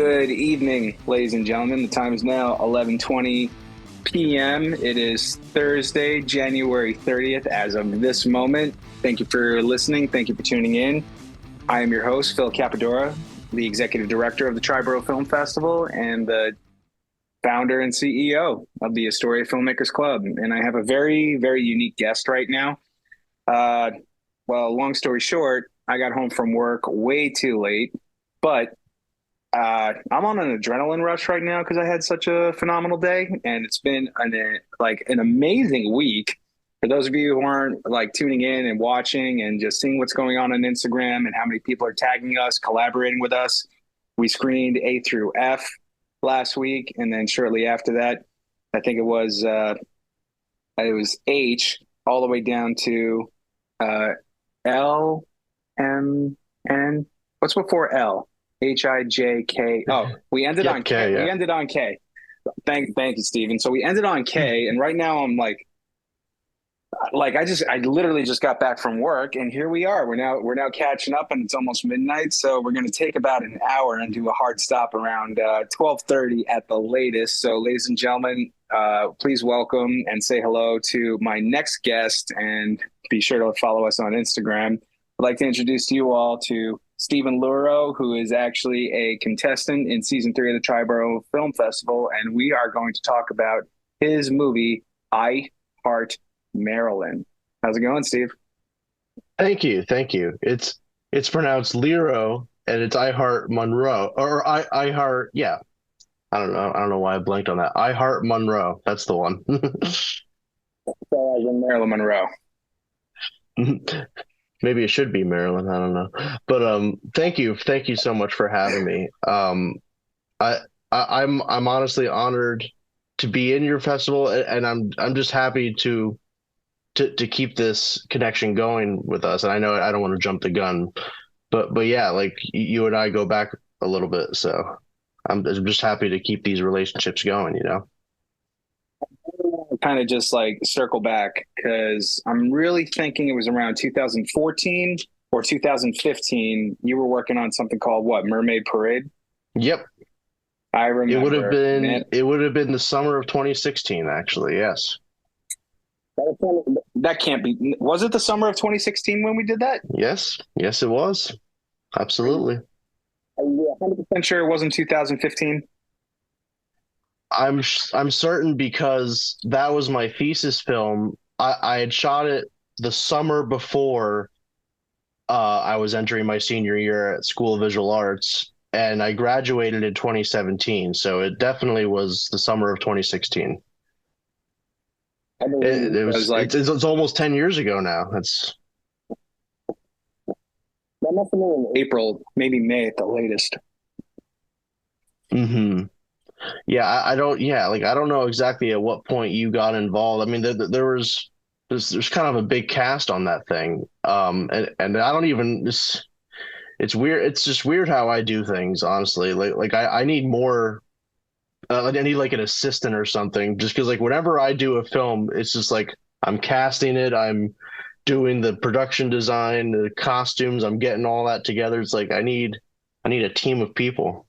Good evening, ladies and gentlemen. The time is now 11:20 p.m. It is Thursday, January 30th as of this moment. Thank you for listening. Thank you for tuning in. I am your host, Phil Cappadora, the executive director of the Triborough Film Festival and the founder and CEO of the Astoria Filmmakers Club. And I have a very, very unique guest right now. Well, long story short, I got home from work way too late, but I'm on an adrenaline rush right now because I had such a phenomenal day, and it's been an amazing week. For those of you who aren't tuning in and watching and just seeing what's going on Instagram and how many people are tagging us, collaborating with us, we screened A through F last week, and then shortly after that, I think it was H all the way down to L, M, N. What's before L? H-I-J-K. Oh, we ended on K. Yeah. We ended on K. Thank you, Steven. So we ended on K, and right now I'm I literally just got back from work, and here we are. We're now catching up, and it's almost midnight. So we're going to take about an hour and do a hard stop around 12:30 at the latest. So, ladies and gentlemen, please welcome and say hello to my next guest, and be sure to follow us on Instagram. I'd like to introduce to you all to Stephen Liiro, who is actually a contestant in season 3 of the Triborough Film Festival, and we are going to talk about his movie, I Heart Maryland. How's it going, Steve? Thank you. It's pronounced Liiro, and it's I Heart Monroe, or I Heart. Yeah, I don't know why I blanked on that. I Heart Monroe. That's the one. Marilyn Monroe. Maybe it should be Maryland. I don't know, but thank you so much for having me. I'm honestly honored to be in your festival, and I'm just happy to keep this connection going with us. And I know I don't want to jump the gun, but yeah, you and I go back a little bit, so I'm just happy to keep these relationships going. Kind of just circle back, because I'm really thinking it was around 2014 or 2015. You were working on something called what? Mermaid Parade? Yep. I remember. It would have been the summer of 2016, actually. Yes. That can't be. Was it the summer of 2016 when we did that? Yes, it was. Absolutely. Are you 100% sure it wasn't 2015? I'm certain, because that was my thesis film. I had shot it the summer before I was entering my senior year at School of Visual Arts, and I graduated in 2017. So it definitely was the summer of 2016. It's almost 10 years ago now. That must have been in April, maybe May at the latest. Mm-hmm. Yeah, I don't know exactly at what point you got involved. I mean, there's kind of a big cast on that thing. And I don't even, it's weird. It's just weird how I do things, honestly. I need more, I need an assistant or something, just because whenever I do a film, it's just I'm casting it, I'm doing the production design, the costumes, I'm getting all that together. It's I need a team of people.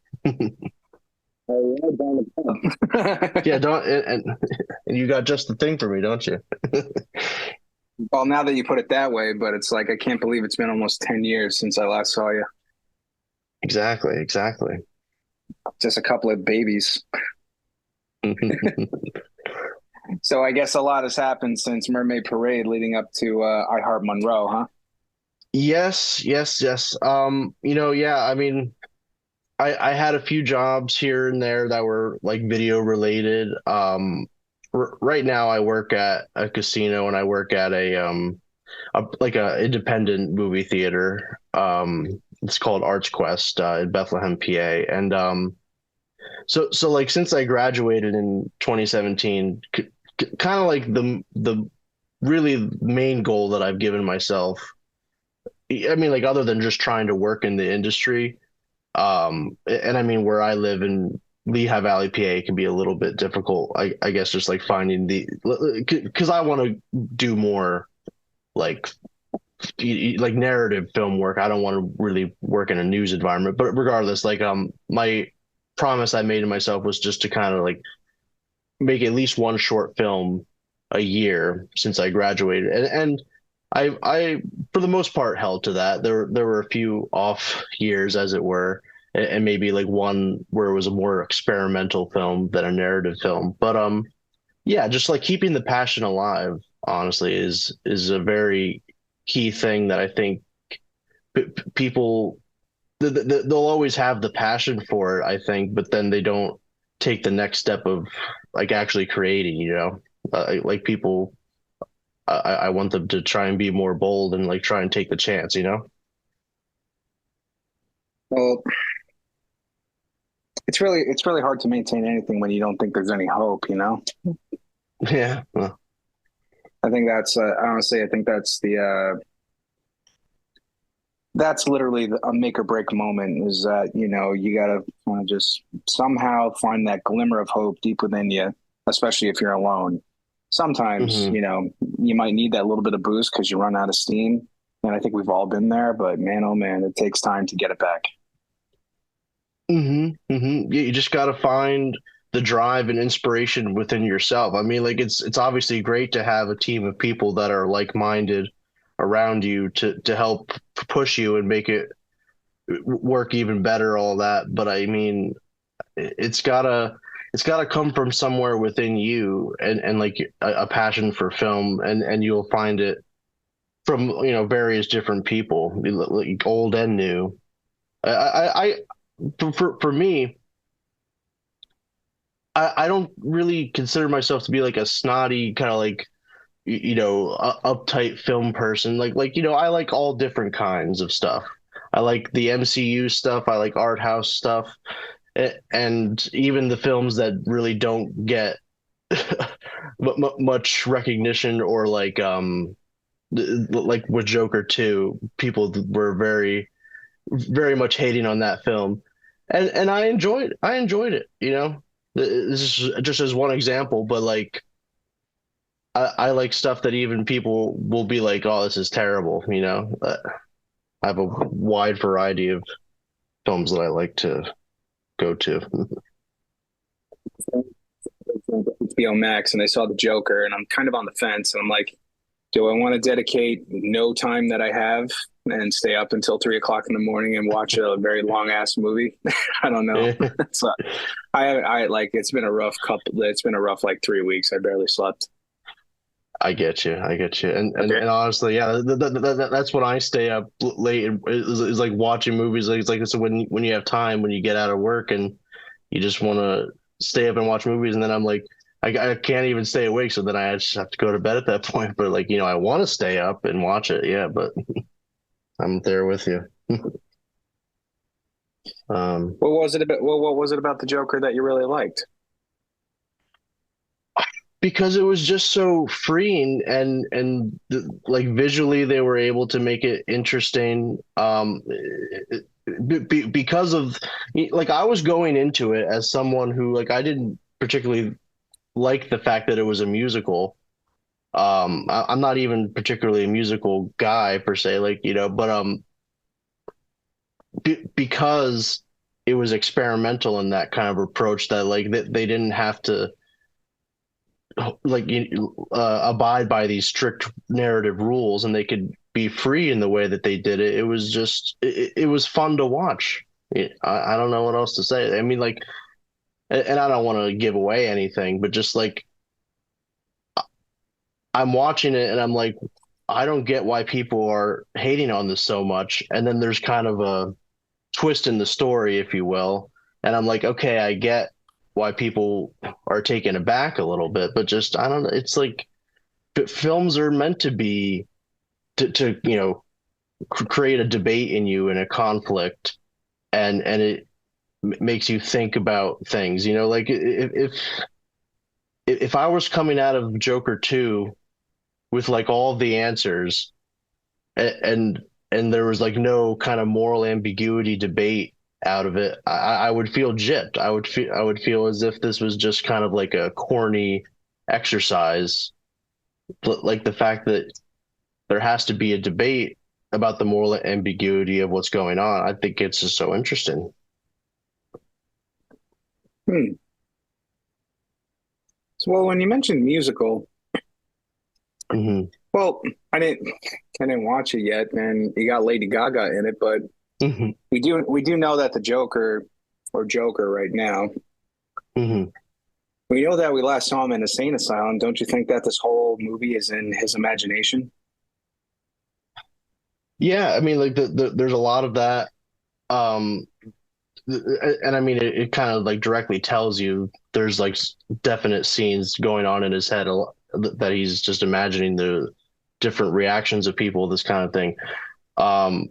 Yeah, and you got just the thing for me, don't you? Well, now that you put it that way, but it's I can't believe it's been almost 10 years since I last saw you. Exactly. Just a couple of babies. So I guess a lot has happened since Mermaid Parade leading up to I Heart Monroe, huh? Yes. Yeah, I mean, I had a few jobs here and there that were video related. Right now I work at a casino, and I work at a independent movie theater. It's called Arts Quest in Bethlehem, PA. And so since I graduated in 2017, kind of the really main goal that I've given myself, I mean, other than just trying to work in the industry, and I mean, where I live in Lehigh Valley, PA, can be a little bit difficult. I guess just finding because I want to do more narrative film work. I don't want to really work in a news environment, but regardless, my promise I made to myself was just to kind of like make at least one short film a year since I graduated, and I for the most part held to that. There were a few off years, as it were, and maybe like one where it was a more experimental film than a narrative film. But yeah, just like keeping the passion alive, honestly, is a very key thing that I think people they'll always have the passion for it, I think, but then they don't take the next step of like actually creating, like people, I want them to try and be more bold and like try and take the chance. Well, it's really hard to maintain anything when you don't think there's any hope, you know? Yeah. Well, I think that's honestly, I think that's literally a make or break moment is that, you got to just somehow find that glimmer of hope deep within you, especially if you're alone. Sometimes, hmm you might need that little bit of boost because you run out of steam. And I think we've all been there, but man, oh man, it takes time to get it back. You just got to find the drive and inspiration within yourself. I mean, like it's obviously great to have a team of people that are like-minded around you to help push you and make it work even better, all that. But I mean, it's gotta come from somewhere within you and like a passion for film, and you'll find it from various different people, like old and new. I for me, I don't really consider myself to be like a snotty kind of like uptight film person. I like all different kinds of stuff. I like the MCU stuff. I like art house stuff. And even the films that really don't get much recognition, or like with Joker 2, people were very very much hating on that film, and I enjoyed it. This is just as one example, but like I like stuff that even people will be like, oh, this is terrible. I have a wide variety of films that I like to go to. HBO Max and I saw the Joker and I'm kind of on the fence and I'm like, do I want to dedicate no time that I have and stay up until 3 o'clock in the morning and watch a very long ass movie? I don't know. So I like it's been a rough like 3 weeks. I barely slept. I get you. I get you. And and, Okay. and honestly, yeah, that's when I stay up late, is like watching movies. Like it's like so when you have time, when you get out of work and you just want to stay up and watch movies, and then I'm like, I can't even stay awake, so then I just have to go to bed at that point. But like I want to stay up and watch it, yeah. But I'm there with you. Um, What was it about the Joker that you really liked? because it was just so freeing, and like visually they were able to make it interesting, because of like I was going into it as someone who, like, I didn't particularly like the fact that it was a musical. I'm not even particularly a musical guy per se, like, but because it was experimental in that kind of approach, that like they didn't have to like abide by these strict narrative rules, and they could be free in the way that they did it. It was just it was fun to watch. I don't know what else to say. I mean, like, and I don't want to give away anything, but just like I'm watching it and I'm like, I don't get why people are hating on this so much. And then there's kind of a twist in the story, if you will. And I'm like, okay, I get why people are taken aback a little bit, but just, I don't know. It's like films are meant to be to create a debate in you and a conflict, and it makes you think about things. Like if I was coming out of Joker 2 with like all the answers, and there was like no kind of moral ambiguity debate out of it, I would feel gypped. I would feel as if this was just kind of like a corny exercise. But like the fact that there has to be a debate about the moral ambiguity of what's going on, I think it's just so interesting. Hmm. So, well, when you mentioned musical, Hmm. well, I didn't watch it yet, and you got Lady Gaga in it, but Hmm. we do know that the Joker or Joker right now, Hmm. we know that we last saw him in a sane asylum. Don't you think that this whole movie is in his imagination? Yeah, I mean, like there's a lot of that. Um, and I mean, it kind of like directly tells you there's like definite scenes going on in his head that he's just imagining the different reactions of people, this kind of thing. Um,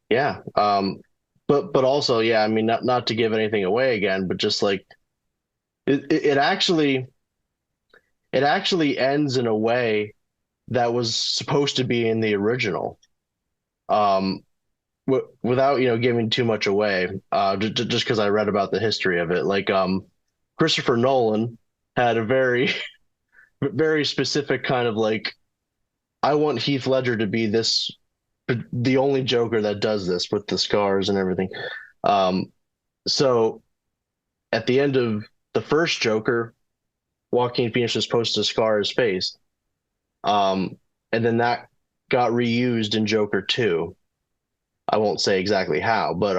yeah. But also, yeah, I mean, not to give anything away again, but just like it actually ends in a way that was supposed to be in the original. Um, without giving too much away, just because I read about the history of it, like Christopher Nolan had a very very specific kind of like, I want Heath Ledger to be this, the only Joker that does this with the scars and everything. Um, so at the end of the first Joker, Joaquin Phoenix was supposed to scar his face, um, and then that got reused in Joker 2. I won't say exactly how, but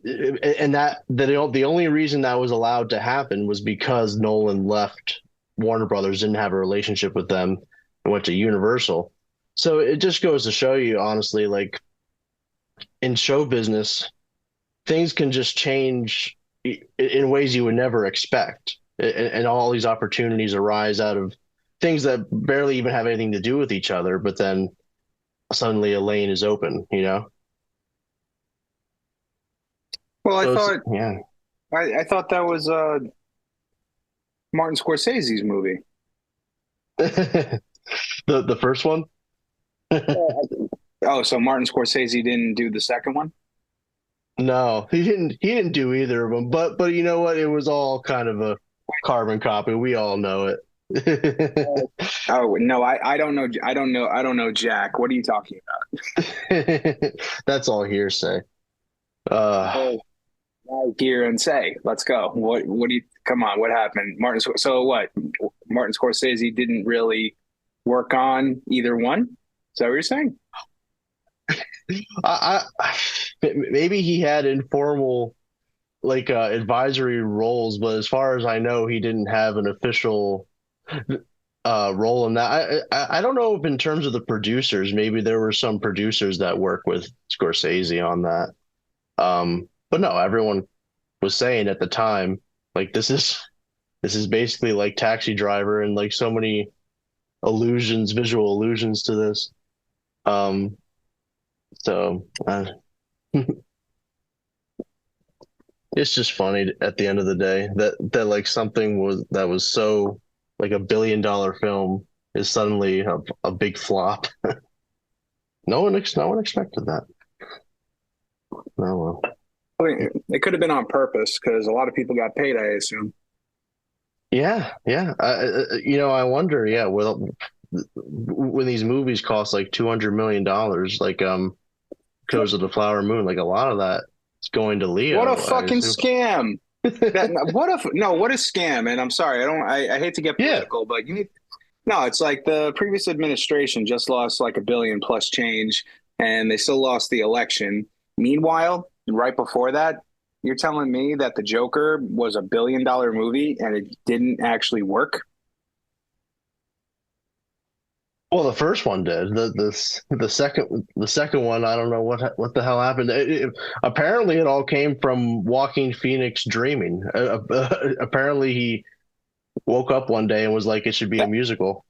and that the only reason that was allowed to happen was because Nolan left Warner Brothers, didn't have a relationship with them, and went to Universal. So it just goes to show you, honestly, like in show business, things can just change in ways you would never expect, and all these opportunities arise out of things that barely even have anything to do with each other, but then suddenly a lane is open, you know? Well, I So it's, thought yeah. I thought that was Martin Scorsese's movie. The first one. Oh, so Martin Scorsese didn't do the second one? No, he didn't do either of them. But you know what? It was all kind of a carbon copy. We all know it. Oh no, I don't know. I don't know Jack. What are you talking That's all hearsay. about? Here and say, let's go. What do you come on, what happened? So what? Martin Scorsese didn't really work on either one? Is that what you're saying? Maybe he had informal like advisory roles, but as far as I know, he didn't have an official role in that. I don't know if in terms of the producers, maybe there were some producers that work with Scorsese on that. But no, everyone was saying at the time, like this is basically like Taxi Driver, and like so many allusions, visual allusions to this. Um, so it's just funny at the end of the day that like something that was so like $1 billion film is suddenly a big flop. No one expected that. Oh well. I mean, it could have been on purpose because a lot of people got paid, I assume. Yeah, yeah. I wonder. Yeah, well, when these movies cost like $200 million, like Killers of the Flower Moon, like a lot of that is going to What a Leo, I fucking assume. scam. What a scam. And I'm sorry, I hate to get Yeah. political, but you need no, it's like the previous administration just lost like a billion plus change, and they still lost the election. Meanwhile, right before that, you're telling me that the Joker was $1 billion movie and it didn't actually work? Well, the first one did. The second one, I don't know what the hell happened. Apparently, it all came from Joaquin Phoenix dreaming. Apparently, he woke up one day and was like, "It should be a musical."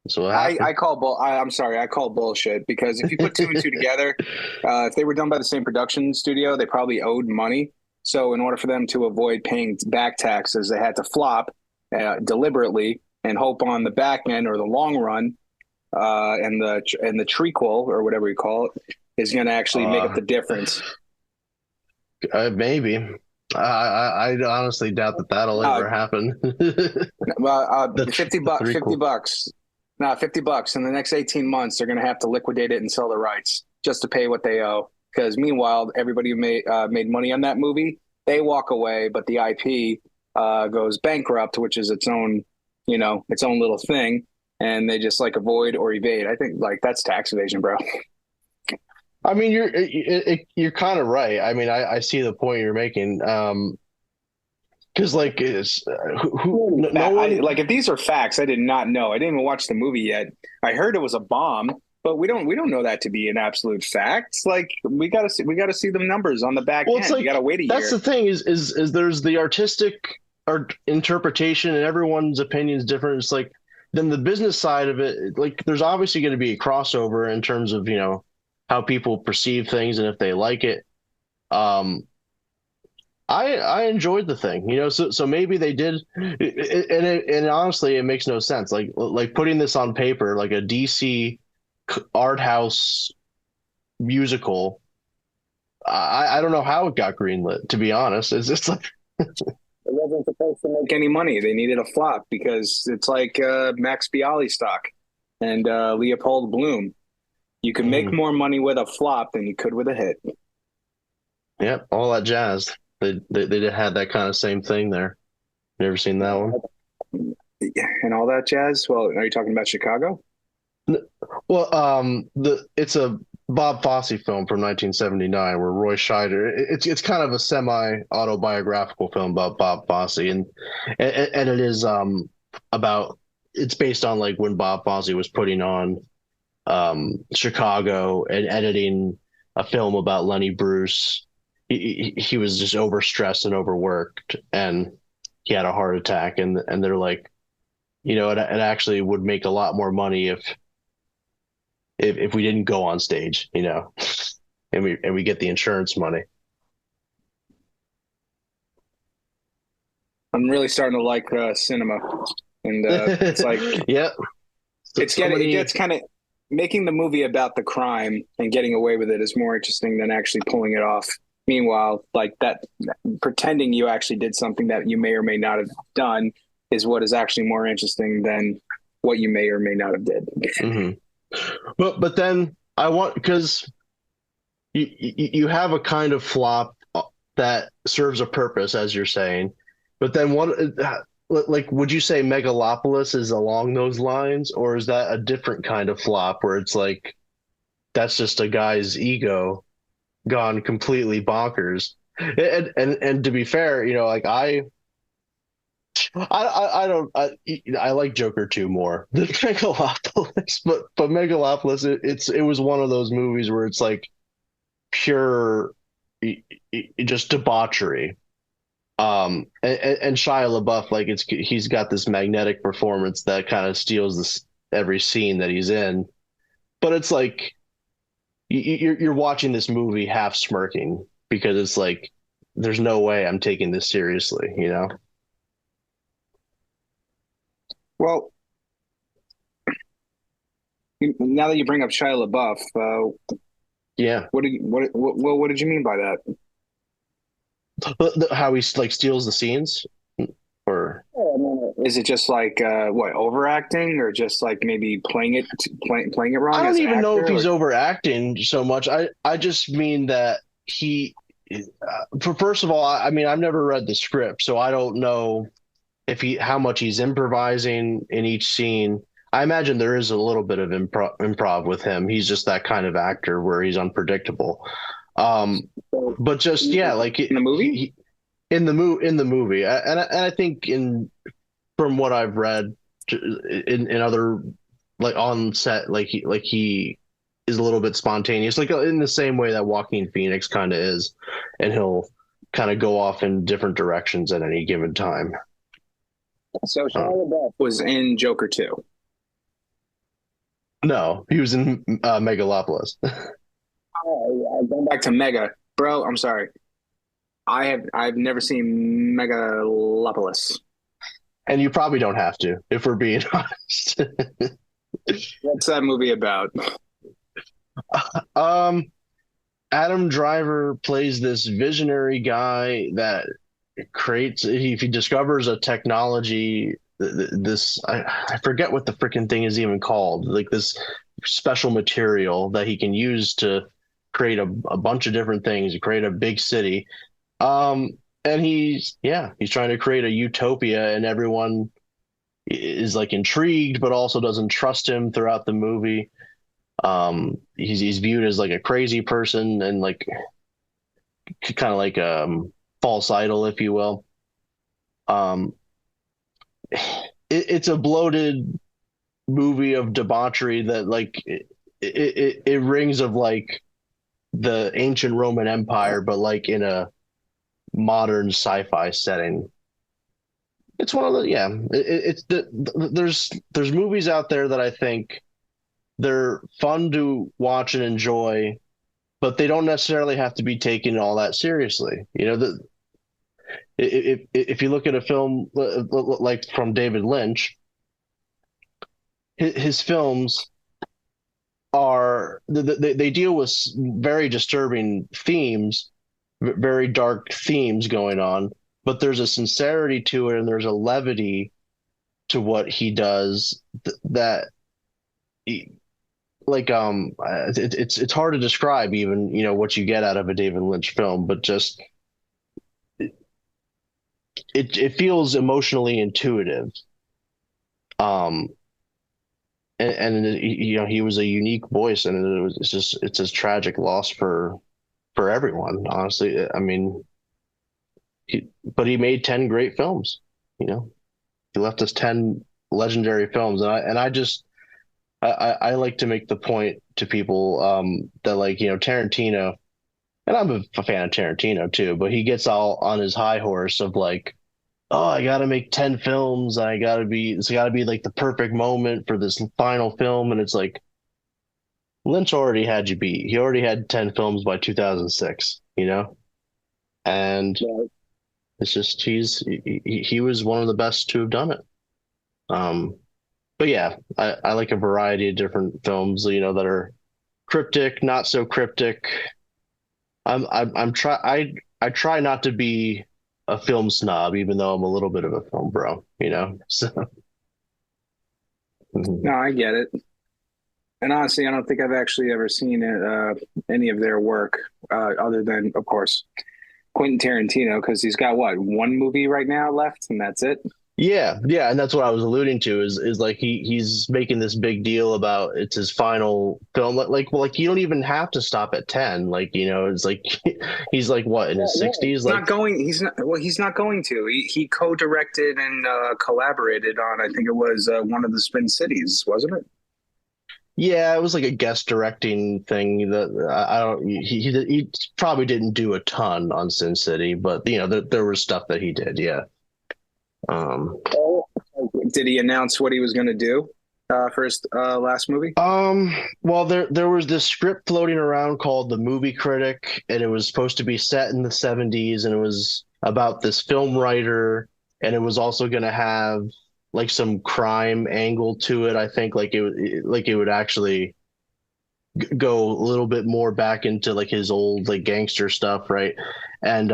So what happened? I'm sorry, I call bullshit because if you put two and two together, if they were done by the same production studio, they probably owed money. So in order for them to avoid paying back taxes, they had to flop deliberately and hope on the back end or the long run, and the trequel or whatever you call it is going to actually make up Uh, the difference. Maybe. I honestly doubt that that'll Uh, ever happen. The 50 the bucks, three 50 cool. bucks. No, $50 in the next 18 months. They're going to have to liquidate it and sell the rights just to pay what they owe. because meanwhile, everybody who made money on that movie, they walk away, but the IP goes bankrupt, which is its own, its own little thing, and they just like avoid or evade. I think like that's tax evasion, bro. I mean, you're kind of right. I mean, I see the point you're making. Because like it's no one. Like if these are facts, I did not know. I didn't even watch the movie yet. I heard it was a bomb, but we don't know that to be an absolute fact. Like we gotta see the numbers on the back Well, it's end. You like gotta wait a that's year. the thing is there's the artistic art interpretation, and everyone's opinion is different. It's like then the business side of it. Like there's obviously going to be a crossover in terms of how people perceive things and if they like it. Um, I enjoyed the thing, so maybe they did, and honestly, it makes no sense. Like putting this on paper, like a DC art house musical. I don't know how it got greenlit, to be honest. It's just like, It wasn't supposed to make any money. They needed a flop because it's like Max Bialystock and Leopold Bloom. You can make more money with a flop than you could with a hit. yeah, all that jazz. They had that kind of same thing there. Never seen that one. And all that jazz. Well, are you talking about Chicago? Well, it's a Bob Fosse film from 1979 where Roy Scheider. It's kind of a semi-autobiographical film about Bob Fosse, and it is about it's based on like when Bob Fosse was putting on Chicago and editing a film about Lenny Bruce. He was just overstressed and overworked, and he had a heart attack. And they're like, it actually would make a lot more money if we didn't go on stage, and we get the insurance money. I'm really starting to like cinema, and it's like yeah, it gets kind of making the movie about the crime and getting away with it is more interesting than actually pulling it off. Meanwhile, like that, pretending you actually did something that you may or may not have done is what is actually more interesting than what you may or may not have did. Mm-hmm. But then I want because you have a kind of flop that serves a purpose, as you're saying. But then what, like, would you say Megalopolis is along those lines, or is that a different kind of flop where it's like that's just a guy's ego gone completely bonkers? And to be fair, like I like Joker 2 more than Megalopolis, but Megalopolis it was one of those movies where it's like pure just debauchery. And Shia LaBeouf, like he's got this magnetic performance that kind of steals every scene that he's in, but it's like you're watching this movie half smirking because it's like there's no way I'm taking this seriously, Well, now that you bring up Shia LaBeouf, Yeah. what did you mean by that? How he like steals the scenes, or Is it just like what overacting, or just like maybe playing it wrong I as don't an even know if actor? he's overacting so much. I just mean that first of all, I mean, I've never read the script, so I don't know if how much he's improvising in each scene. I imagine there is a little bit of improv with him. He's just that kind of actor where he's unpredictable. But just yeah, like In the movie? in the movie, and I think from what I've read in other like on set, he is a little bit spontaneous, like in the same way that Joaquin Phoenix kind of is, and he'll kind of go off in different directions at any given time. So Shia LaBeouf was in Joker 2. No, he was in Megalopolis. Going back to Mega, bro. I'm sorry. I've never seen Megalopolis. And you probably don't have to, if we're being honest. What's that movie about? um, Adam Driver plays this visionary guy that creates, if he discovers a technology, this, I forget what the freaking thing is even called, like this special material that he can use to create a bunch of different things, create a big city. And he's trying to create a utopia, and everyone is like intrigued, but also doesn't trust him throughout the movie. He's viewed as like a crazy person and like kind of like false idol, if you will. Um, it's a bloated movie of debauchery that like it rings of like the ancient Roman Empire, but like in a modern sci-fi setting. It's one of the yeah. There's movies out there that I think they're fun to watch and enjoy, but they don't necessarily have to be taken all that seriously. You know, if you look at a film like from David Lynch, his films they deal with very disturbing themes, very dark themes going on, but there's a sincerity to it and there's a levity to what he does that like it's hard to describe even what you get out of a David Lynch film, but just it feels emotionally intuitive. Um, and he was a unique voice, and it's a tragic loss for everyone, honestly. I mean, but he made 10 great films. You know, he left us 10 legendary films, and I just I like to make the point to people that like Tarantino, and I'm a fan of Tarantino too, but he gets all on his high horse of like, oh, I got to make 10 films. It's got to be like the perfect moment for this final film. And it's like, Lynch already had you beat. He already had 10 films by 2006, And it's just, he was one of the best to have done it. But yeah, I like a variety of different films, that are cryptic, not so cryptic. I try not to be a film snob, even though I'm a little bit of a film bro, So No, I get it. And honestly, I don't think I've actually ever seen any of their work, other than, of course, Quentin Tarantino, because he's got what, one movie right now left, and that's it. yeah, yeah, and that's what I was alluding to is like he's making this big deal about it's his final film. Like you don't even have to stop at 10. Like, it's like he's like what in his 60s? Like Not going. He's not. Well, he's not going to. He co-directed and collaborated on. I think it was one of the Spin Cities, wasn't it? yeah, it was like a guest directing thing that I don't. He probably didn't do a ton on Sin City, but there was stuff that he did. Yeah. Um, Did he announce what he was going to do for his last movie? well, there was this script floating around called The Movie Critic, and it was supposed to be set in the 70s, and it was about this film writer, and it was also going to have like some crime angle to it. I think like it would actually go a little bit more back into like his old like gangster stuff, right? And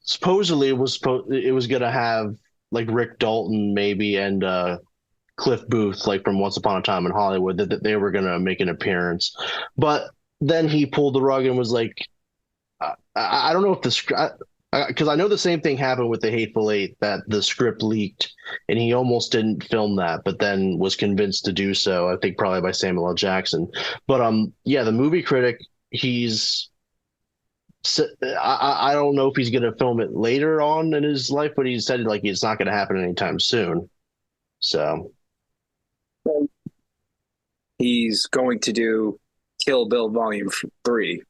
supposedly it was gonna have like Rick Dalton maybe and Cliff Booth like from Once Upon a Time in Hollywood that they were gonna make an appearance, but then he pulled the rug and was like, I don't know if the script. Because I know the same thing happened with The Hateful Eight, that the script leaked and he almost didn't film that, but then was convinced to do so. I think probably by Samuel L. Jackson. But yeah, The Movie Critic, I don't know if he's going to film it later on in his life, but he said like it's not going to happen anytime soon. So He's going to do Kill Bill Volume 3,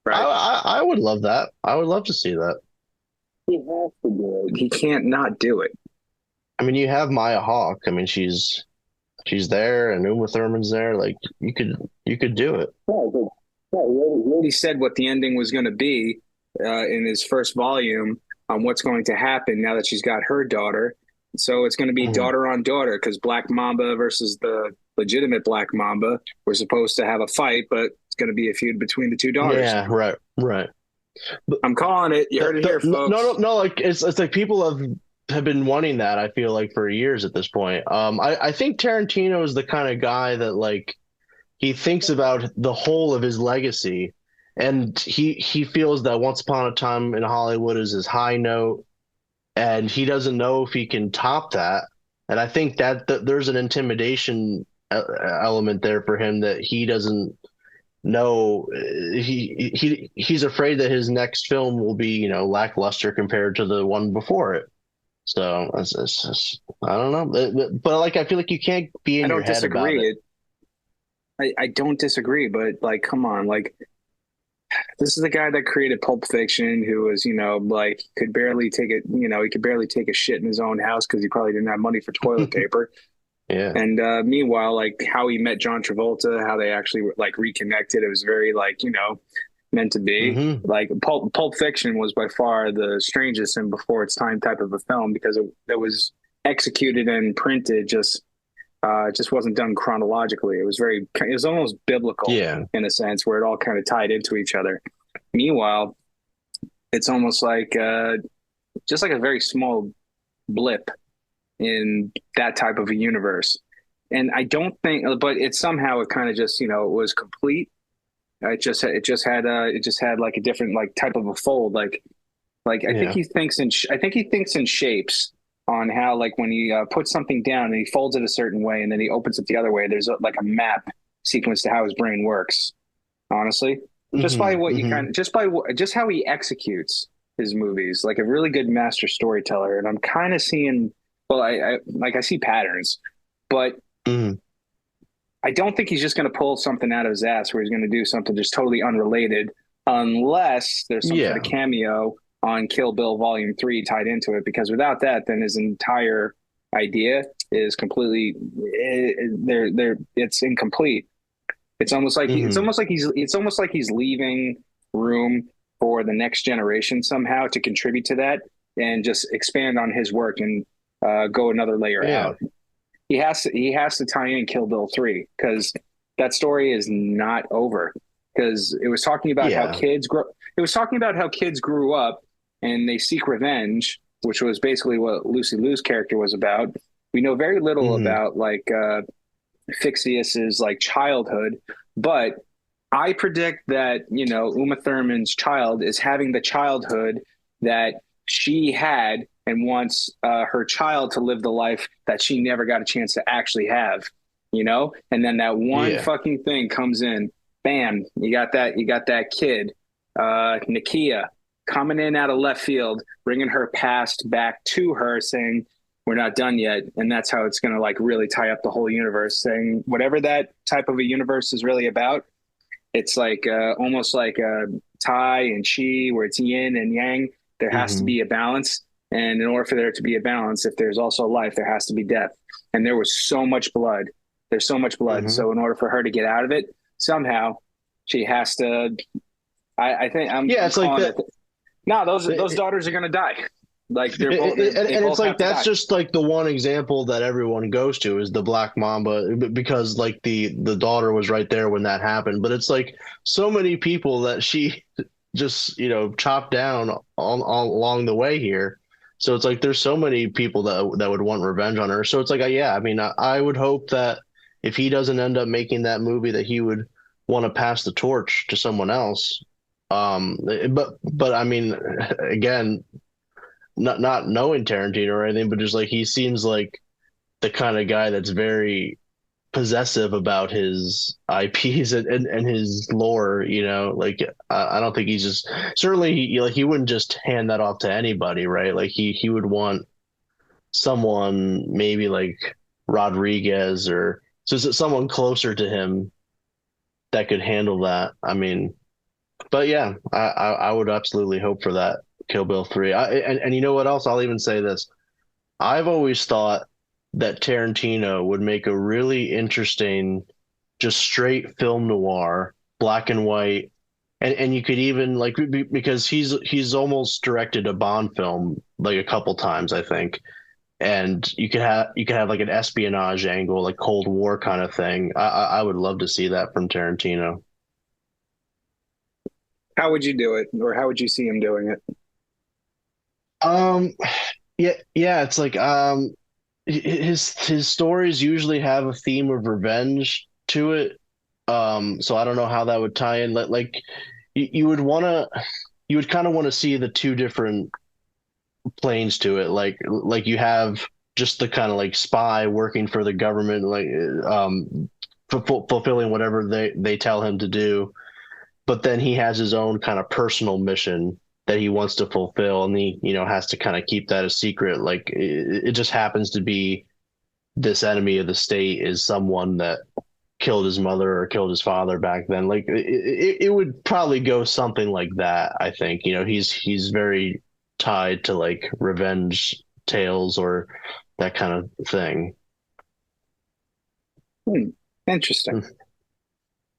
right? I would love that. I would love to see that. He has to do it. He can't not do it. I mean, you have Maya Hawke. I mean, she's there, and Uma Thurman's there. Like you could do it. Yeah, he already said what the ending was going to be in his first volume on what's going to happen now that she's got her daughter. So it's going to be daughter on daughter, because Black Mamba versus the legitimate Black Mamba were supposed to have a fight, but it's going to be a feud between the two daughters. Yeah, right. But, I'm calling it. You heard it here, folks. No. Like it's like people have been wanting that. I feel like for years at this point. I think Tarantino is the kind of guy that like he thinks about the whole of his legacy, and he feels that Once Upon a Time in Hollywood is his high note, and he doesn't know if he can top that. And I think that there's an intimidation element there for him that he doesn't know. He's afraid that his next film will be, lackluster compared to the one before it. So I don't know, but like I feel like you can't be I in your don't head about it. disagree. I don't disagree, but like, come on, like this is the guy that created Pulp Fiction, who was, like could barely take it, he could barely take a shit in his own house because he probably didn't have money for toilet paper. Yeah. And meanwhile, like how he met John Travolta, how they actually like reconnected, it was very like, meant to be. Hmm. Like Pulp Fiction was by far the strangest and before its time type of a film because it was executed and printed just wasn't done chronologically. It was almost biblical Yeah. in a sense where it all kind of tied into each other. Meanwhile, it's almost like just like a very small blip in that type of a universe. And I don't think, but it kind of just, was complete. It just had like a different like type of a fold. Like Yeah. I think he thinks in shapes on how like when he puts something down and he folds it a certain way and then he opens it the other way. There's like a map sequence to how his brain works. Honestly, just by Hmm. what you Hmm. kind of just how he executes his movies, like a really good master storyteller. And I'm kind of seeing, well, I see patterns, but Hmm. I don't think he's just going to pull something out of his ass where he's going to do something just totally unrelated, unless there's some sort of Yeah. cameo on Kill Bill Volume 3 tied into it. Because without that, then his entire idea is completely it's incomplete. Hmm. It's almost like he's leaving room for the next generation somehow to contribute to that and just expand on his work and go another layer Yeah. out. He has to tie in Kill Bill 3 because that story is not over. Because it was talking about how Yeah. kids grow. It was talking about how kids grew up and they seek revenge, which was basically what Lucy Liu's character was about. We know very little Hmm. about like Fixius's like childhood, but I predict that Uma Thurman's child is having the childhood that she had and wants her child to live the life that she never got a chance to actually have, and then that one Yeah. fucking thing comes in, bam, you got that kid, Nakia, coming in out of left field, bringing her past back to her, saying we're not done yet, and that's how it's going to like really tie up the whole universe, saying whatever that type of a universe is really about, it's like almost like Tai and Chi, where it's yin and yang. There has to Hmm. be a balance, and in order for there to be a balance, if there's also life, there has to be death. And there was so much blood. There's so much blood. Hmm. So in order for her to get out of it, somehow she has to. I think Yeah. I'm It's like calling that. it. No, those It, daughters are gonna die. Like they and it's both like have to that's die. just like the one example that everyone goes to is the Black Mamba because like the daughter was right there when that happened. But it's like so many people that she just chopped down all along the way here. So it's like there's so many people that would want revenge on her. So it's like yeah, I mean I would hope that if he doesn't end up making that movie that he would want to pass the torch to someone else. But I mean, again, not knowing Tarantino or anything, but just like he seems like the kind of guy that's very possessive about his IPs and his lore, like I don't think he's just certainly like he wouldn't just hand that off to anybody, right? Like he would want someone maybe like Rodriguez or just someone closer to him that could handle that. I mean, but yeah, I would absolutely hope for that Kill Bill 3. And you know what else? I'll even say this. I've always thought that Tarantino would make a really interesting, just straight film noir, black and white, and you could even like because he's almost directed a Bond film like a couple times, I think, and you could have like an espionage angle, like Cold War kind of thing. I would love to see that from Tarantino. How would you do it, or how would you see him doing it? Um, yeah, it's like his stories usually have a theme of revenge to it. So I don't know how that would tie in. Like you would kind of want to see the two different planes to it. Like you have just the kind of like spy working for the government, like fulfilling whatever they tell him to do. But then he has his own kind of personal mission that he wants to fulfill, and he, has to kind of keep that a secret. Like it just happens to be this enemy of the state is someone that killed his mother or killed his father back then. Like it would probably go something like that. I think, he's very tied to like revenge tales or that kind of thing. Interesting.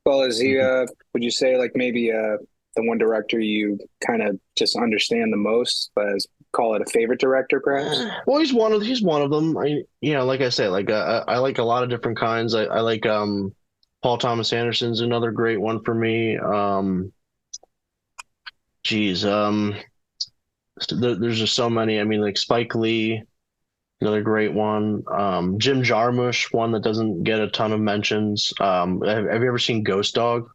Well, is he, would you say like maybe the one director you kind of just understand the most, as call it a favorite director, perhaps? Well, he's one of them. Like I say, like I like a lot of different kinds. I like Paul Thomas Anderson's another great one for me. Geez, there's just so many. I mean, like Spike Lee, another great one. Jim Jarmusch, one that doesn't get a ton of mentions. Have you ever seen Ghost Dog?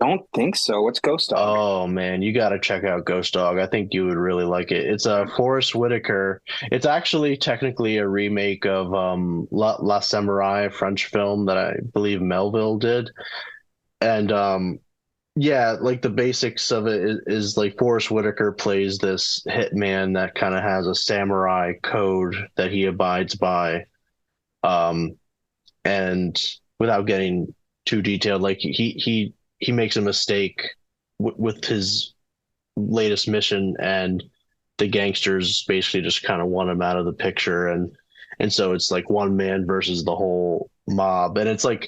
Don't think so. What's Ghost Dog? Oh man, you got to check out Ghost Dog. I think you would really like it. It's a Forrest Whitaker. It's actually technically a remake of La Samurai, a French film that I believe Melville did. And yeah, like the basics of it is like Forrest Whitaker plays this hitman that kind of has a samurai code that he abides by. Um, and without getting too detailed, like he makes a mistake with his latest mission, and the gangsters basically just kind of want him out of the picture, and so it's like one man versus the whole mob, and it's like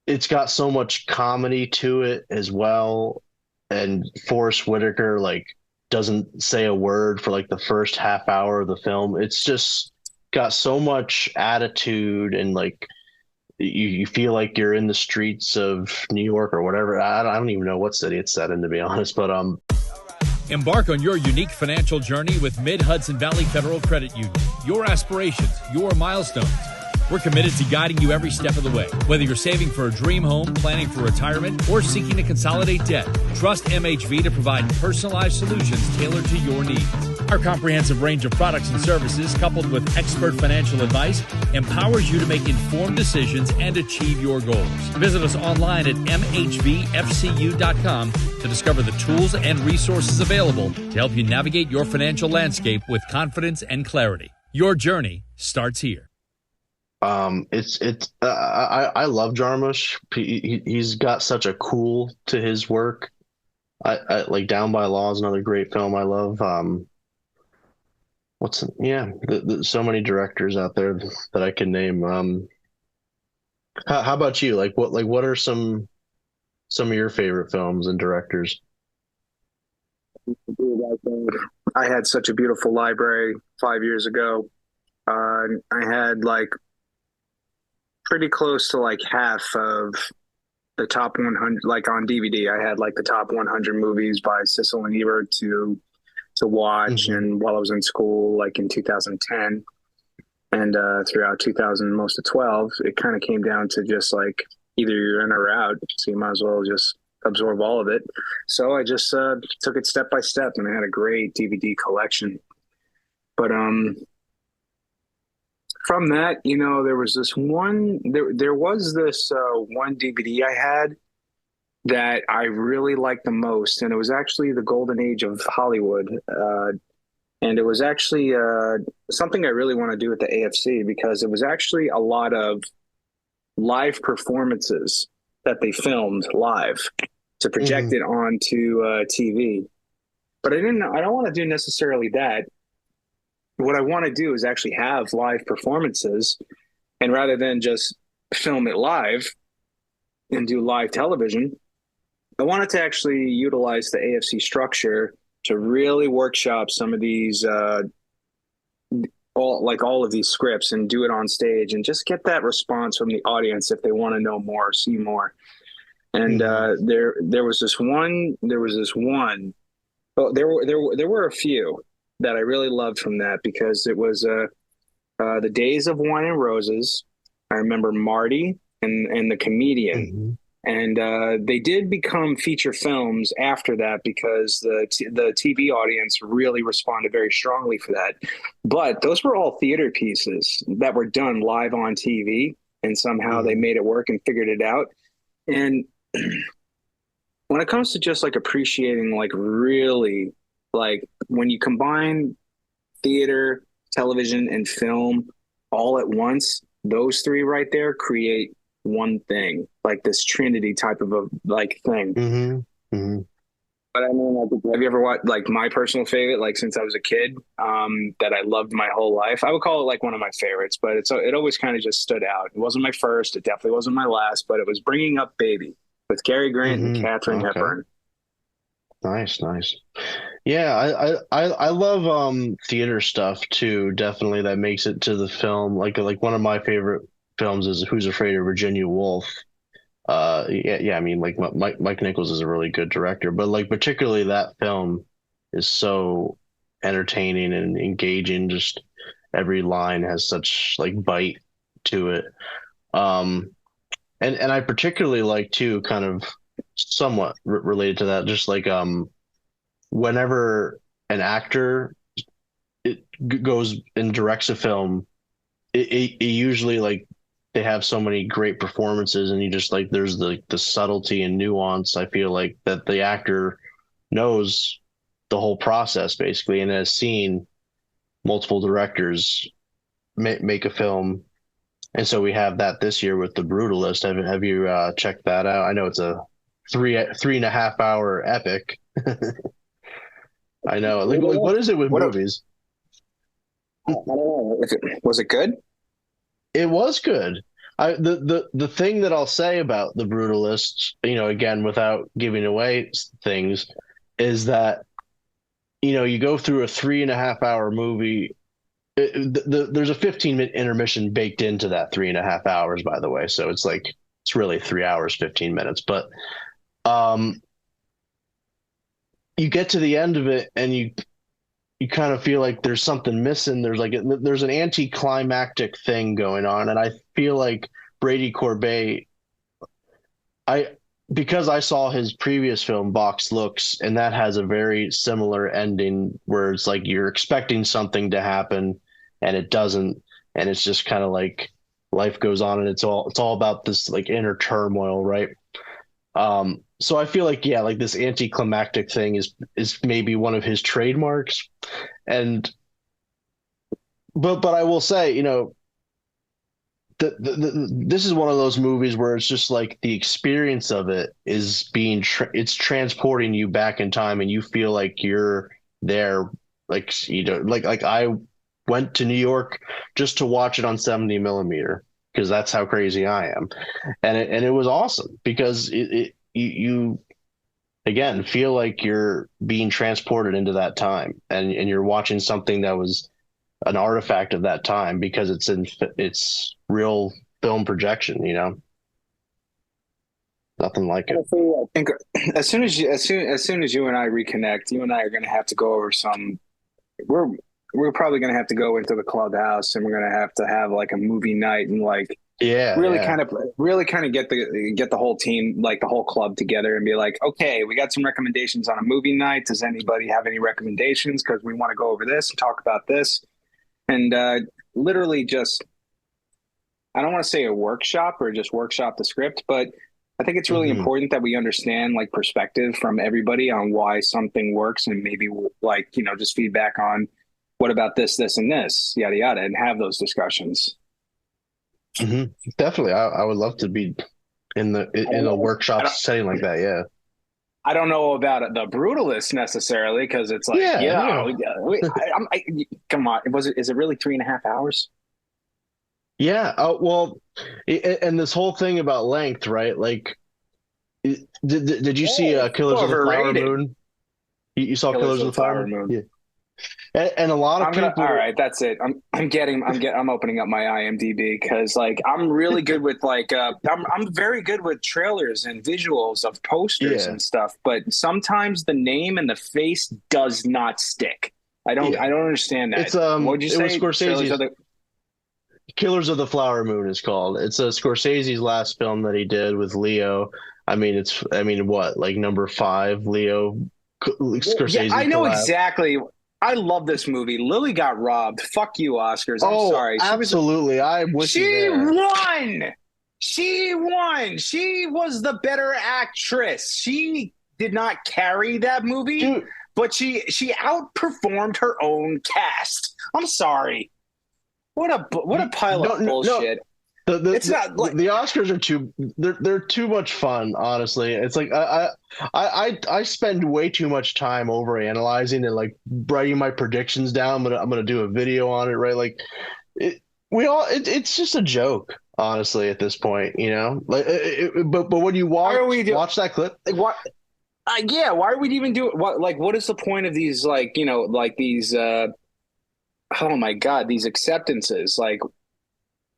it's got so much comedy to it as well, and Forrest Whitaker like doesn't say a word for like the first half hour of the film. It's just got so much attitude, and like you feel like you're in the streets of New York or whatever. I don't even know what city it's set in, to be honest, but Embark on your unique financial journey with Mid-Hudson Valley Federal Credit Union. Your aspirations, your milestones. We're committed to guiding you every step of the way. Whether you're saving for a dream home, planning for retirement, or seeking to consolidate debt, trust MHV to provide personalized solutions tailored to your needs. Our comprehensive range of products and services, coupled with expert financial advice, empowers you to make informed decisions and achieve your goals. Visit us online at mhvfcu.com to discover the tools and resources available to help you navigate your financial landscape with confidence and clarity. Your journey starts here. I love Jarmusch. He's got such a cool to his work. I like Down by Law is another great film I love. So many directors out there that I can name. How about you? What are some of your favorite films and directors? I had such a beautiful library 5 years ago. I had like pretty close to like half of the top 100, like on DVD. I had like the top 100 movies by Sissel and Ebert to watch, and while I was in school, like in 2010 and throughout 2000, most of 12, it kind of came down to just like either you're in or out, so you might as well just absorb all of it. So I just took it step by step, and I had a great DVD collection. But from that, there was this one one DVD I had that I really liked the most, and it was actually the golden age of Hollywood. And it was actually something I really want to do at the AFC, because it was actually a lot of live performances that they filmed live to project it onto TV. But I don't want to do necessarily that. What I want to do is actually have live performances, and rather than just film it live and do live television, I wanted to actually utilize the AFC structure to really workshop some of these, all of these scripts, and do it on stage, and just get that response from the audience if they want to know more, or see more. And there was this one. Oh, there were a few that I really loved from that, because it was the Days of Wine and Roses. I remember Marty and the comedian. And they did become feature films after that because the TV audience really responded very strongly for that. But those were all theater pieces that were done live on TV, and somehow they made it work and figured it out. And when it comes to just like appreciating, like really, like when you combine theater, television, and film all at once, those three right there create one thing, like this Trinity type of a like thing. But I mean, like, have you ever watched like my personal favorite, like since I was a kid, that I loved my whole life? I would call it like one of my favorites, but it always kind of just stood out. It wasn't my first, it definitely wasn't my last, but it was Bringing Up Baby with Cary Grant and Katharine Hepburn. Nice. Yeah, I love theater stuff too. Definitely, that makes it to the film. Like one of my favorite films is Who's Afraid of Virginia Woolf. Yeah. I mean, like Mike Nichols is a really good director, but like particularly that film is so entertaining and engaging. Just every line has such like bite to it. And I particularly like too, kind of somewhat related to that, just like whenever an actor goes and directs a film, it usually like they have so many great performances, and you just like there's the subtlety and nuance. I feel like that the actor knows the whole process basically, and has seen multiple directors make a film. And so we have that this year with The Brutalist. Have you checked that out? I know it's a 3.5 hour epic. I know. Like, what is it with movies? I don't know. Was it good? It was good. The thing that I'll say about The Brutalist, again, without giving away things, is that, you go through a 3.5 hour movie. There's a 15-minute intermission baked into that 3.5 hours, by the way. So it's really 3 hours, 15 minutes. But you get to the end of it and you kind of feel like there's something missing. There's an anticlimactic thing going on. And I feel like Brady Corbet, because I saw his previous film, Box Looks, and that has a very similar ending where it's like you're expecting something to happen and it doesn't. And it's just kind of like life goes on, and it's all about this like inner turmoil, right? So I feel like, yeah, like this anticlimactic thing is maybe one of his trademarks. But I will say, this is one of those movies where it's just like the experience of it is it's transporting you back in time, and you feel like you're there. Like, like I went to New York just to watch it on 70 millimeter because that's how crazy I am. And it was awesome because you again feel like you're being transported into that time, and you're watching something that was an artifact of that time because it's real film projection, nothing like it. I think as soon as you and I reconnect, you and I are going to have to go over we're probably going to have to go into the clubhouse, and we're going to have like a movie night and like really kind of get the whole team, like the whole club together, and be like, okay, we got some recommendations on a movie night. Does anybody have any recommendations? Because we want to go over this and talk about this. And literally just, I don't want to say a workshop or just workshop the script, but I think it's really important that we understand like perspective from everybody on why something works, and maybe like, just feedback on what about this, and this, yada, yada, and have those discussions. Definitely. I would love to be in a work setting like that. Yeah. I don't know about The Brutalist necessarily, because it's like, come on. Is it really 3.5 hours? Yeah. Well, and this whole thing about length, right? Like, did you see Killers of the Flower Moon? You saw Killers of the Flower Moon? Yeah. And a lot of people. All right, that's it. I'm opening up my IMDb because like I'm really good with like I'm very good with trailers and visuals of posters and stuff, but sometimes the name and the face does not stick. I don't understand that. It's what'd you say? It was Scorsese's. Killers of the Flower Moon is called. It's a Scorsese's last film that he did with Leo. I mean, what, like number five Leo Yeah, Scorsese I know collab? exactly. I love this movie. Lily got robbed. Fuck you, Oscars. I'm Oh, sorry. absolutely. I'm with you She there. won. She won. She was the better actress. She did not carry that movie, Dude, but she outperformed her own cast. I'm sorry. What a pile no, of no, no. bullshit. It's not like The Oscars are they're too much fun, honestly. It's like I spend way too much time over analyzing and like writing my predictions down. I'm gonna do a video on it, right? Like it, it's just a joke, honestly, at this point, you know. Like but when you why are we watch that clip, like what yeah, why are we even doing what is the point of these these oh my God, these acceptances? Like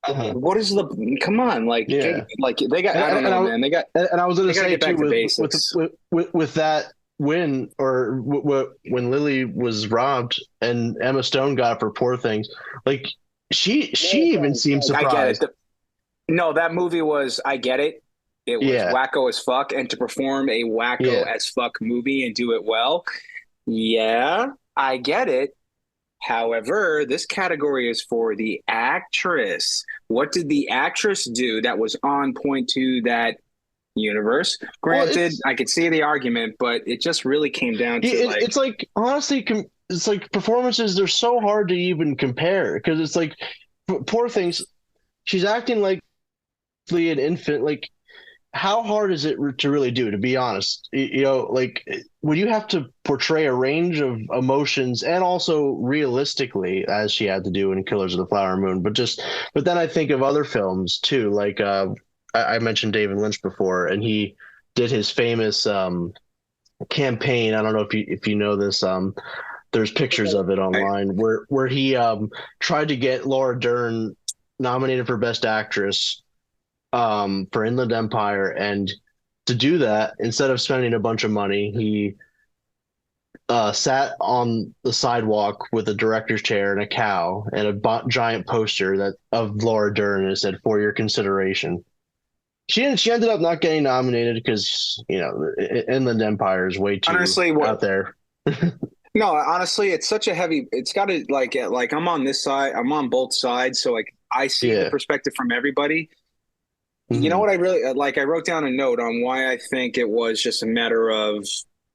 uh-huh. what is the come on, Yeah. like they got I don't know, man. And I was going They to got to say get back too, to basics. with that win, or when Lily was robbed and Emma Stone got it for Poor Things, like she even seemed I get it. surprised. No, that movie was, I get it. It was Yeah, wacko as fuck, and to perform a wacko yeah. as fuck movie and do it well, yeah, I get it. However, this category is for the actress. What did the actress do that was on point to that universe? Well, Granted, I could see the argument, but it just really came down to it's like honestly, it's like performances. They're so hard to even compare because it's like Poor Things. She's acting like an infant. Like how hard is it to really do, to be honest? You know, like when you have to portray a range of emotions and also realistically, as she had to do in Killers of the Flower Moon, but then I think of other films too, like I mentioned David Lynch before, and he did his famous campaign. I don't know if you know this. There's pictures of it online where he tried to get Laura Dern nominated for Best Actress for Inland Empire, and to do that, instead of spending a bunch of money, he sat on the sidewalk with a director's chair and a cow and a giant poster that of Laura Dern, and said, "For your consideration." She ended up not getting nominated because you know Inland Empire is way too honestly, out there. no, honestly, it's such a heavy. It's got to like I'm on this side. I'm on both sides, so like I see the Yeah. perspective from everybody. You know Hmm. what I really like? I wrote down a note on why I think it was just a matter of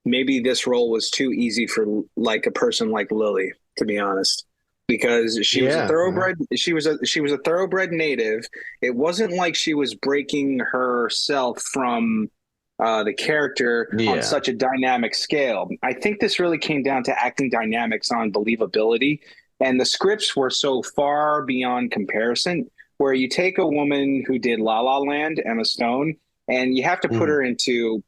maybe this role was too easy for like a person like Lily, to be honest, because she was a Yeah. thoroughbred. She was a thoroughbred native. It wasn't like she was breaking herself from the character on Yeah. such a dynamic scale. I think this really came down to acting dynamics on believability, and the scripts were so far beyond comparison. Where you take a woman who did La La Land, Emma Stone, and you have to put Hmm. her into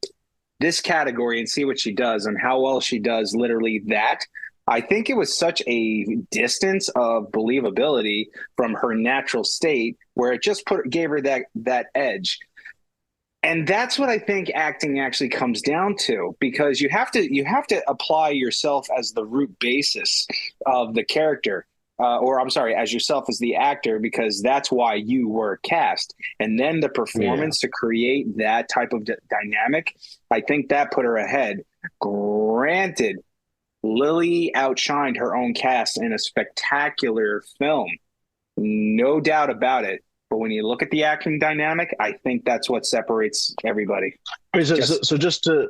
this category and see what she does and how well she does literally that. I think it was such a distance of believability from her natural state where it just gave her that edge. And that's what I think acting actually comes down to, because you have to apply yourself as the root basis of the character, or I'm sorry, as yourself as the actor, because that's why you were cast. And then the Yeah. performance to create that type of dynamic, I think that put her ahead. Granted, Lily outshined her own cast in a spectacular film, no doubt about it. But when you look at the acting dynamic, I think that's what separates everybody. Wait, Just so just to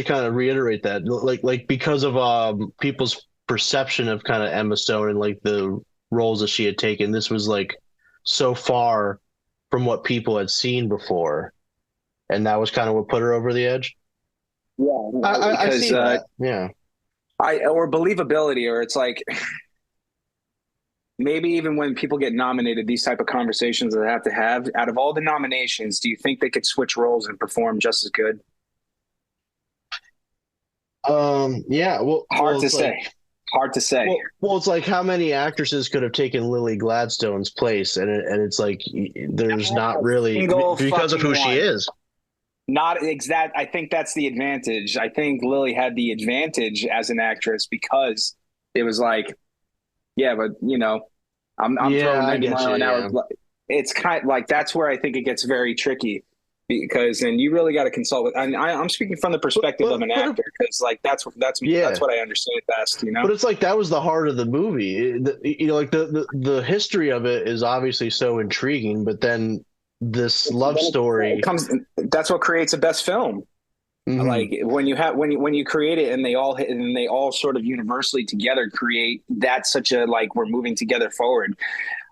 kind of reiterate that, like because of people's perception of kind of Emma Stone and like the roles that she had taken, this was like so far from what people had seen before, and that was kind of what put her over the edge. yeah, I because see that. Yeah. I or believability, or it's like maybe even when people get nominated, these type of conversations that they have to have. Out of all the nominations, do you think they could switch roles and perform just as good? Yeah. Hard to It's like say. Hard to say. it's like how many actresses could have taken Lily Gladstone's place, and it's like there's not really Single because of fucking who she one. is. Not exact. I think that's the advantage. I think Lily had the advantage as an actress because it was like, yeah, but I'm Yeah, throwing I 90 get mile you. an hour. Yeah. It's kind of like that's where I think it gets very tricky because then you really got to consult with. I'm speaking from the perspective of an But actor because like that's yeah. what I understand best. You know, But it's like that was the heart of the movie. Like the history of it is obviously so intriguing, but then this love it story. comes. That's what creates a best film. Mhm. Like when you create it and they all hit and they all sort of universally together create that such a like we're moving together forward.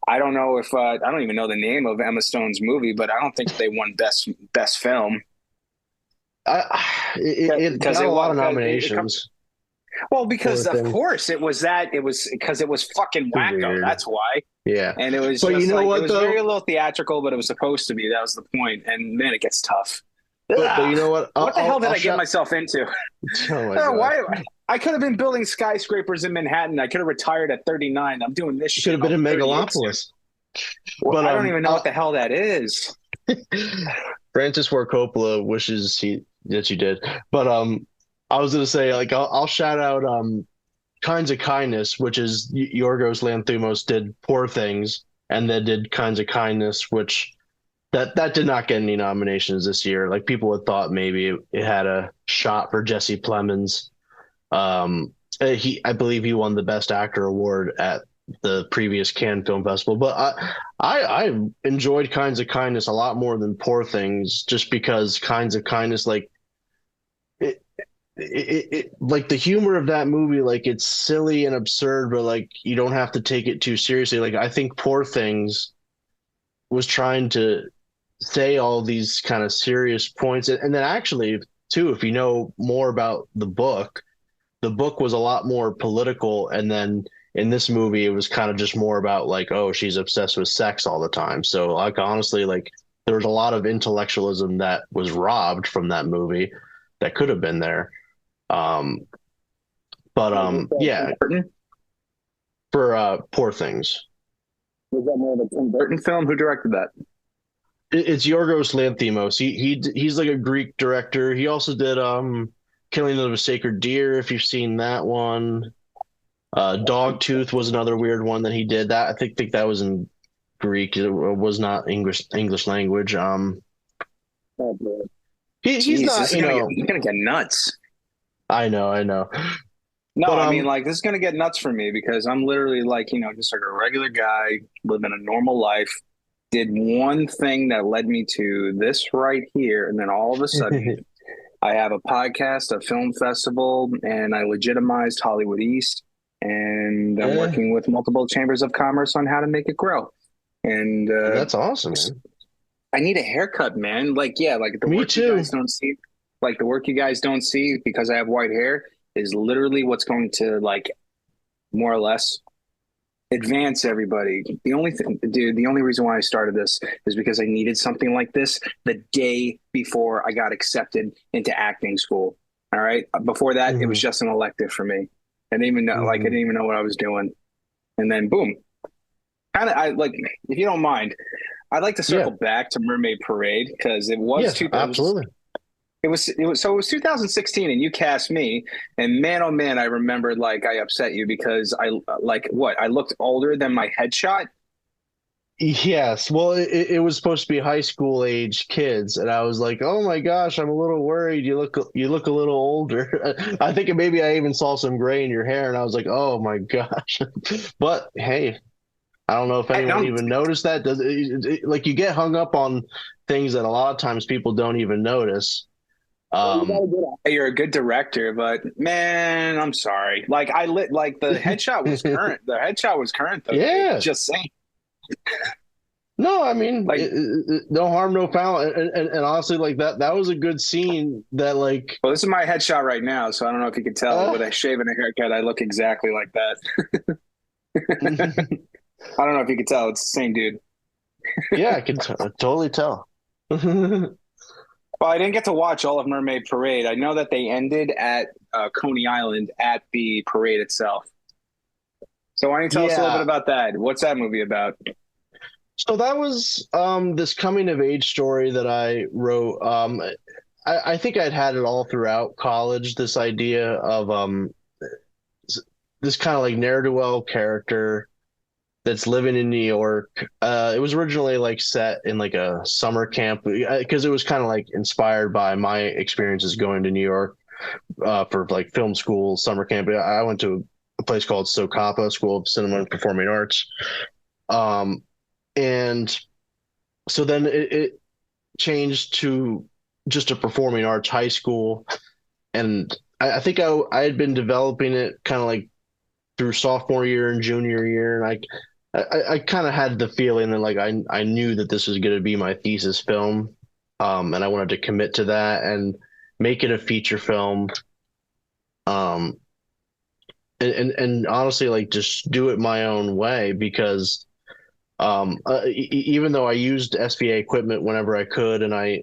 I don't know if I don't even know the name of Emma Stone's movie, but I don't think they won best film It because got it a lot was of nominations. well Poor because of thing. course it was because it was fucking wacko. Weird. That's why. Yeah. And it was But you just know like it what was very though? a little theatrical, but it was supposed to be. That was the point. And man, it gets tough. But you Ugh, know what? what the hell did I'll I get shout. myself into? Oh my God. Why? I could have been building skyscrapers in Manhattan. I could have retired at 39. I'm doing this It could shit have been on in 38 soon. Megalopolis. Well, But I don't even know what the hell that is. Francis Ford Coppola wishes he that you did. But I was gonna say like I'll shout out Kinds of Kindness, which is Yorgos Lanthimos did Poor Things, and then did Kinds of Kindness, which that did not get any nominations this year. Like people had thought maybe it had a shot for Jesse Plemons. I believe he won the Best Actor award at the previous Cannes Film Festival. But I enjoyed Kinds of Kindness a lot more than Poor Things, just because Kinds of Kindness, like like the humor of that movie, like it's silly and absurd, but like you don't have to take it too seriously. Like I think Poor Things was trying to say all these kind of serious points, and then actually too, if you know more about the book was a lot more political, and then in this movie it was kind of just more about like, oh, she's obsessed with sex all the time. So like honestly, like there was a lot of intellectualism that was robbed from that movie that could have been there. um but yeah, for Poor Things. Was that more of a Tim Burton film? Who directed that? It's Yorgos Lanthimos. He's like a Greek director. He also did Killing of a Sacred Deer, if you've seen that one. Dogtooth was another weird one that he did. That I think that was in Greek. It was not English language. Oh, boy. He's Jeez, not, you're gonna get nuts. I know. No, But I mean, like, this is gonna get nuts for me because I'm literally like, just like a regular guy living a normal life. Did one thing that led me to this right here, and then all of a sudden, I have a podcast, a film festival, and I legitimized Hollywood East, and I'm Yeah, working with multiple chambers of commerce on how to make it grow. And that's awesome, man. I need a haircut, man. Like, yeah, like the Me work you too. guys don't see, like the work you guys don't see because I have white hair is literally what's going to like more or less advance everybody. The only thing, dude, the only reason why I started this is because I needed something like this the day before I got accepted into acting school. All right. Before that, it was Hmm. just an elective for me. I didn't even know, like, I Hmm. didn't even know what I was doing. And then boom, kind of, I like, if you don't mind, I'd like to Yeah, circle back to Mermaid Parade because it was yeah, two, absolutely. it was 2016 and you cast me and man oh man I remembered like I upset you because I like what I looked older than my headshot. Yes, well, it was supposed to be high school age kids, and I was like, "Oh my gosh, I'm a little worried. You look a little older." I think maybe I even saw some gray in your hair, and I was like, "Oh my gosh!" But hey, I don't know if I anyone don't. even noticed that. Like you get hung up on things that a lot of times people don't even notice. Um, You're a good director but man I'm sorry like I lit like the headshot was current, the headshot was current though dude. yeah, Just saying no, I mean, like no harm, no foul, and honestly, like that was a good scene. That like, well this is my headshot right now so I don't know if you could tell uh, with a shave and a haircut I look exactly like that. I don't know if you could tell it's the same dude. yeah, I can totally tell. Well, I didn't get to watch all of Mermaid Parade. I know that they ended at Coney Island at the parade itself. So why don't you tell us a little bit Yeah. about that? What's that movie about? So that was this coming of age story that I wrote. I think I'd had it all throughout college, this idea of this kind of like ne'er-do-well character that's living in New York. It was originally like set in like a summer camp because it was kind of like inspired by my experiences going to New York for like film school, summer camp. I went to a place called SOCAPA, School of Cinema and Performing Arts. And so then it changed to just a performing arts high school. And I think I had been developing it kind of like through sophomore year and junior year. And I kind of had the feeling that like I knew that this was going to be my thesis film. And I wanted to commit to that and make it a feature film. Um, and honestly, like just do it my own way because even though I used SVA equipment whenever I could, and I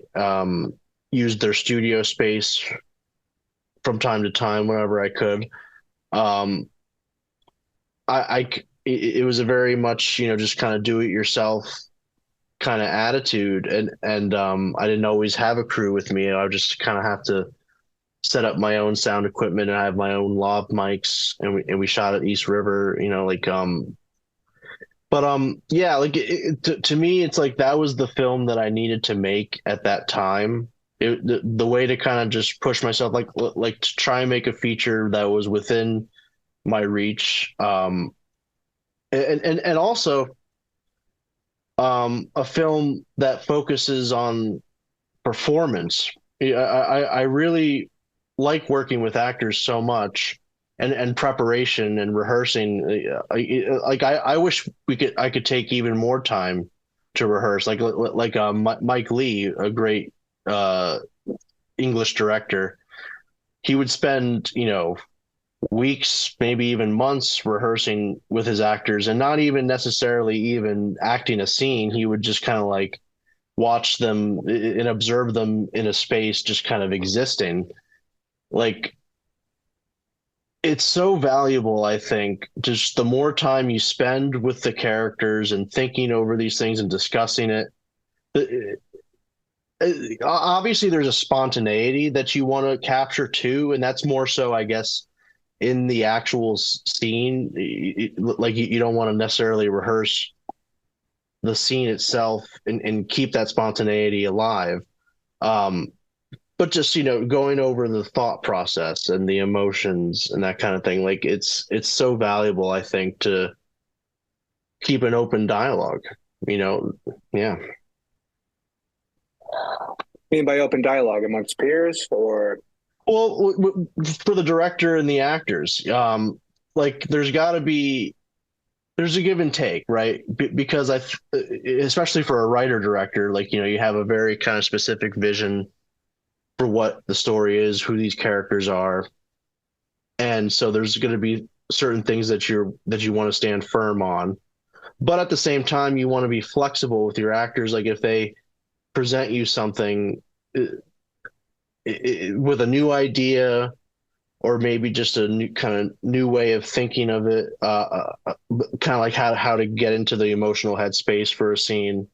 used their studio space from time to time whenever I could, um, it was a very much just kind of do it yourself kind of attitude, and I didn't always have a crew with me. I would just kind of have to set up my own sound equipment, and I have my own lav mics, and we shot at East River, but yeah, like to me, it's like that was the film that I needed to make at that time. The way to kind of just push myself, like to try and make a feature that was within my reach, and also a film that focuses on performance. I really like working with actors so much, and preparation and rehearsing. I wish I could take even more time to rehearse. Mike Lee, a great English director, he would spend weeks, maybe even months rehearsing with his actors, and not even necessarily even acting a scene. He would just kind of like watch them and observe them in a space, just kind of existing. Like, it's so valuable, I think, just the more time you spend with the characters and thinking over these things and discussing it. Obviously, there's a spontaneity that you want to capture too, and that's more so, I guess, in the actual scene. Like you don't want to necessarily rehearse the scene itself and keep that spontaneity alive. But just going over the thought process and the emotions and that kind of thing, like it's so valuable, I think, to keep an open dialogue. Yeah. Mean by open dialogue amongst peers, or Well, for the director and the actors, like there's a give and take, right? Because especially for a writer director, like you have a very kind of specific vision for what the story is, who these characters are, and so there's going to be certain things that you want to stand firm on, but at the same time you want to be flexible with your actors. Like if they present you something with a new idea, or maybe just a new way of thinking of it, kind of like how to get into the emotional headspace for a scene.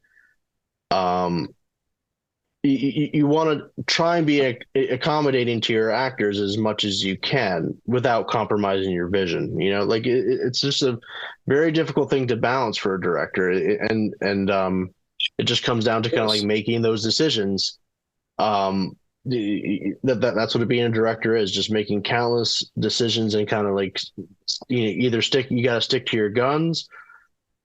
You want to try and be accommodating to your actors as much as you can without compromising your vision. Like it's just a very difficult thing to balance for a director, and it just comes down to kind of like making those decisions. That's what being a director is, just making countless decisions and kind of like either you got to stick to your guns,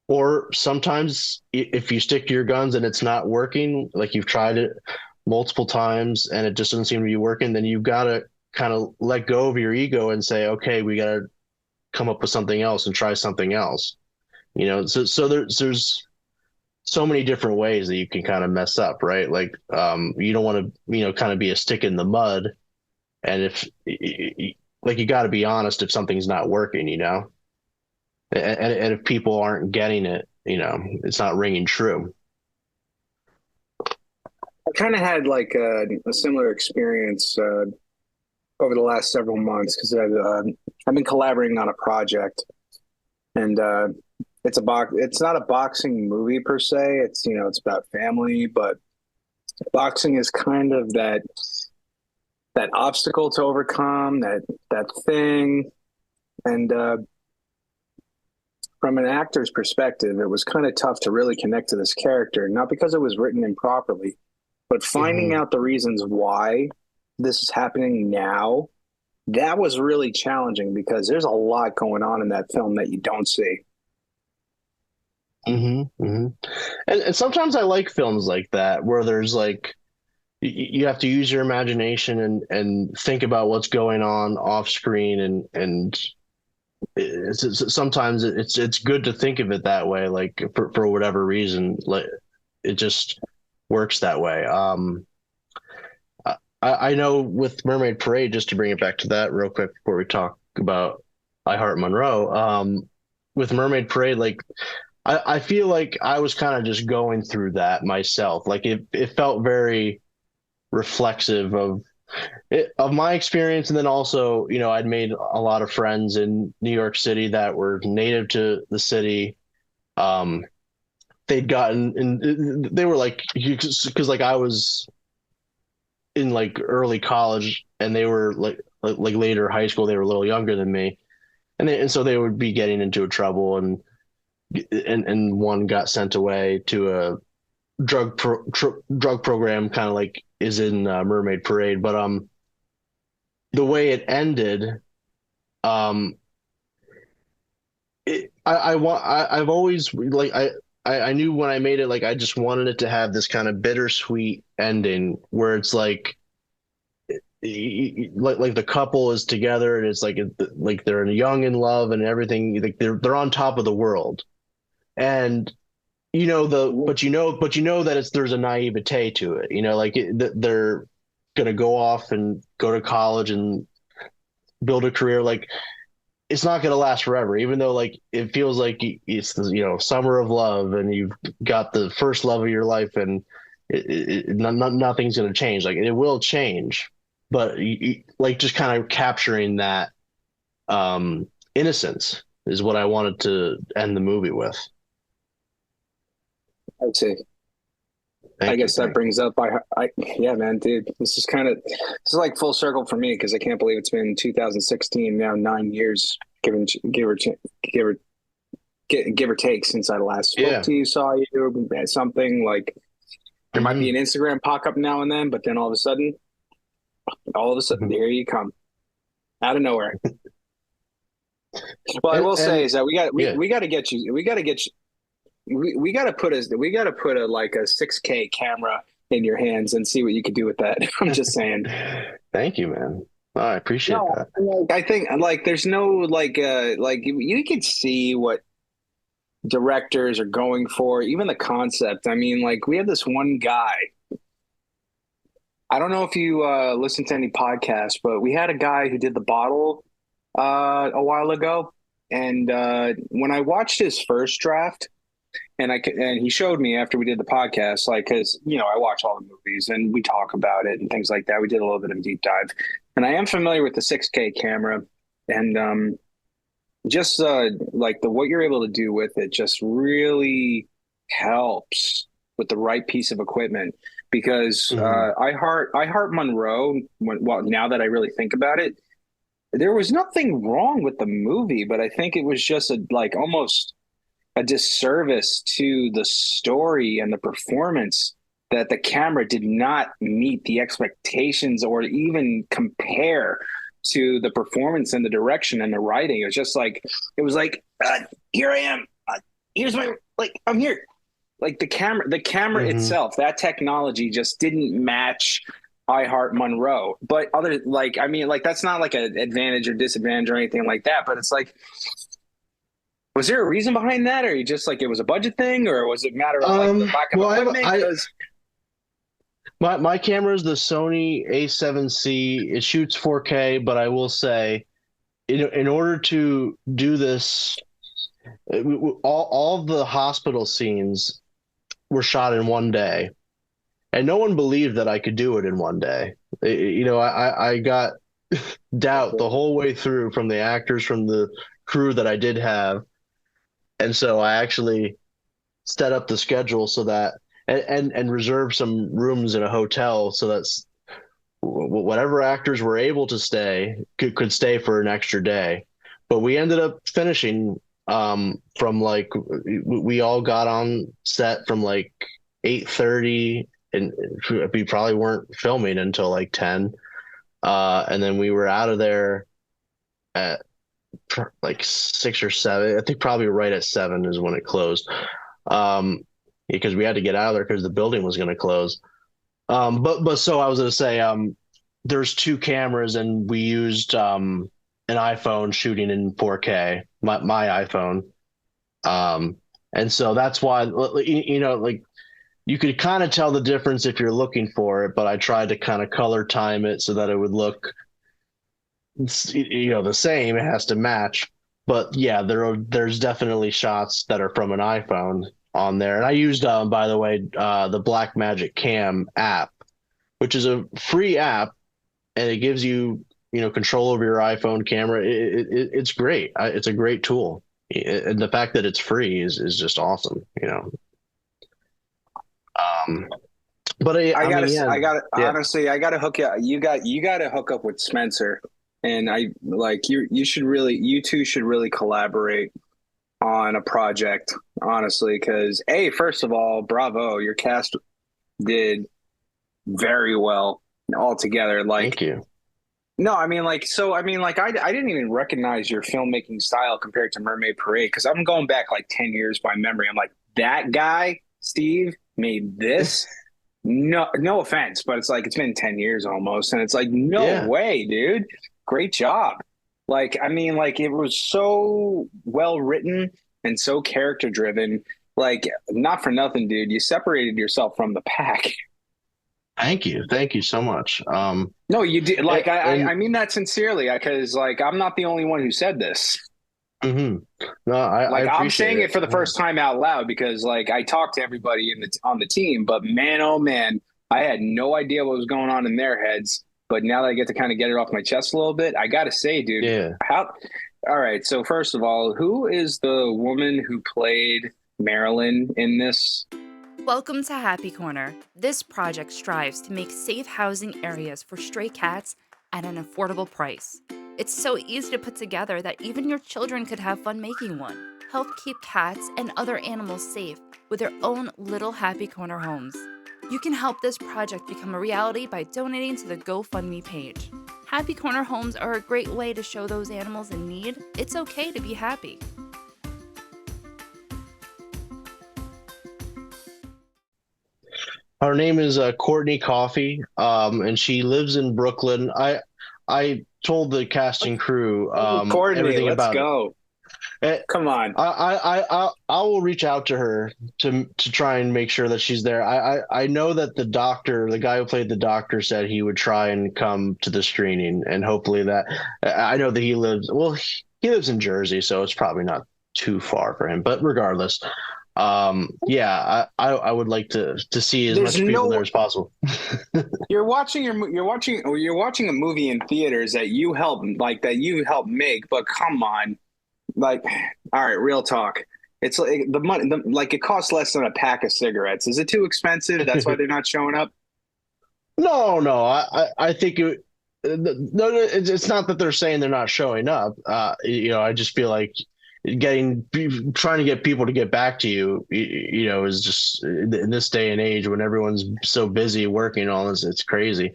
or sometimes if you stick to your guns and it's not working, like you've tried it multiple times and it just doesn't seem to be working, then you've got to kind of let go of your ego and say, okay, we got to come up with something else and try something else. So there's so many different ways that you can kind of mess up, right? Like, you don't want to, kind of be a stick in the mud. And if like, you got to be honest if something's not working, and if people aren't getting it, it's not ringing true. I kind of had like a similar experience over the last several months because I've been collaborating on a project, and it's not a boxing movie per se. It's it's about family, but boxing is kind of that obstacle to overcome, that thing, and from an actor's perspective, it was kind of tough to really connect to this character, not because it was written improperly, but finding out the reasons why this is happening now. That was really challenging because there's a lot going on in that film that you don't see. And sometimes I like films like that where there's like you have to use your imagination and think about what's going on off screen, and sometimes it's good to think of it that way, like for whatever reason, like it just works that way. I know with Mermaid Parade, just to bring it back to that real quick before we talk about I Heart Monroe, with Mermaid Parade, like I feel like I was kind of just going through that myself. Like it felt very reflexive of my experience. And then also, you know, I'd made a lot of friends in New York City that were native to the city. They'd gotten, and they were like, because like I was in like early college and they were like later high school, they were a little younger than me. And so they would be getting into trouble, and one got sent away to a drug program, kind of like is in Mermaid Parade. But the way it ended, I've always like I knew when I made it, like I just wanted it to have this kind of bittersweet ending where it's like the couple is together and it's like they're young in love and everything, like they're on top of the world, and but you know that there's a naivete to it, like they're gonna go off and go to college and build a career. Like it's not gonna last forever, even though like it feels like it's the summer of love and you've got the first love of your life, and nothing's gonna change. Like it will change, but like just kind of capturing that innocence is what I wanted to end the movie with. I'd say. I guess that brings up yeah, man, dude, this is like full circle for me because I can't believe it's been 2016 now, 9 years, give or take since I last spoke to you, saw you, something like there might be an Instagram pop up now and then, but then all of a sudden, there you come out of nowhere. Well, I will say is that we got to get you. We got to put a like a 6K camera in your hands and see what you could do with that. I'm just saying. Thank you, man. Oh, I appreciate that. I think like there's no like you can see what directors are going for, even the concept. I mean, like we have this one guy. I don't know if you listen to any podcasts, but we had a guy who did The Bottle a while ago, and when I watched his first draft. And he showed me after we did the podcast, like, because, I watch all the movies and we talk about it and things like that. We did a little bit of a deep dive. And I am familiar with the 6K camera. And just like what you're able to do with it just really helps with the right piece of equipment. Because I Heart Monroe, now that I really think about it, there was nothing wrong with the movie, but I think it was just almost a disservice to the story and the performance that the camera did not meet the expectations or even compare to the performance and the direction and the writing. It was just here I am. Here's my, I'm here. Like the camera itself, that technology just didn't match I Heart Monroe. But that's not like an advantage or disadvantage or anything like that. But it's like, was there a reason behind that, or you just it was a budget thing, or was it a matter of the lack of equipment? My camera is the Sony A7C. It shoots 4K, but I will say, in order to do this, all of the hospital scenes were shot in one day, and no one believed that I could do it in one day. I got doubt the whole way through from the actors, from the crew that I did have. And so I actually set up the schedule so that and reserved some rooms in a hotel so that whatever actors were able to stay could stay for an extra day. But we ended up finishing from like we all got on set from like 8:30, and we probably weren't filming until like 10. And then we were out of there at like 6 or 7. I think probably right at 7 is when it closed. Because we had to get out of there because the building was going to close. But so I was going to say, there's 2 cameras, and we used an iPhone shooting in 4K, my iPhone. And so that's why, like you could kind of tell the difference if you're looking for it, but I tried to kind of color time it so that it would look, the same. It has to match. But yeah, there's definitely shots that are from an iPhone on there. And I used, by the way, the Blackmagic Cam app, which is a free app, and it gives you, control over your iPhone camera. It's great. It's a great tool. And the fact that it's free is just awesome, But honestly, I gotta hook you. You gotta hook up with Spencer, and you two should really collaborate on a project, honestly, because first of all, bravo, your cast did very well altogether. Like, thank you. no, I didn't even recognize your filmmaking style compared to Mermaid Parade, because I'm going back like 10 years by memory. I'm like, that guy, Steve, made this. No offense, but it's like it's been 10 years almost, and it's like, no way, dude. Great job. Like, it was so well written and so character driven. Like, not for nothing, dude. You separated yourself from the pack. Thank you so much. No, you did. Like, I mean that sincerely, because like I'm not the only one who said this. Mm-hmm. No, I'm saying it for the first time out loud, because like I talked to everybody on the team, but man, oh man, I had no idea what was going on in their heads. But now that I get to kind of get it off my chest a little bit, I gotta say, dude, all right. So first of all, who is the woman who played Marilyn in this? Welcome to Happy Corner. This project strives to make safe housing areas for stray cats at an affordable price. It's so easy to put together that even your children could have fun making one. Help keep cats and other animals safe with their own little Happy Corner homes. You can help this project become a reality by donating to the GoFundMe page. Happy Corner homes are a great way to show those animals in need it's okay to be happy. Her name is Courtney Coffey, and she lives in Brooklyn. I told the casting crew Courtney, everything let's about go. it. Come on. I will reach out to her to try and make sure that she's there. I know that the guy who played the doctor, said he would try and come to the screening, and hopefully that. I know that he lives in Jersey, so it's probably not too far for him. But regardless, I would like to see as much people there as possible. You're watching a movie in theaters that you helped make, but come on, like, all right, real talk. It's like the money, it costs less than a pack of cigarettes. Is it too expensive? That's why they're not showing up. No, I think it's not that they're saying they're not showing up. I just feel like trying to get people to get back to you, is just, in this day and age when everyone's so busy working on this, it's crazy.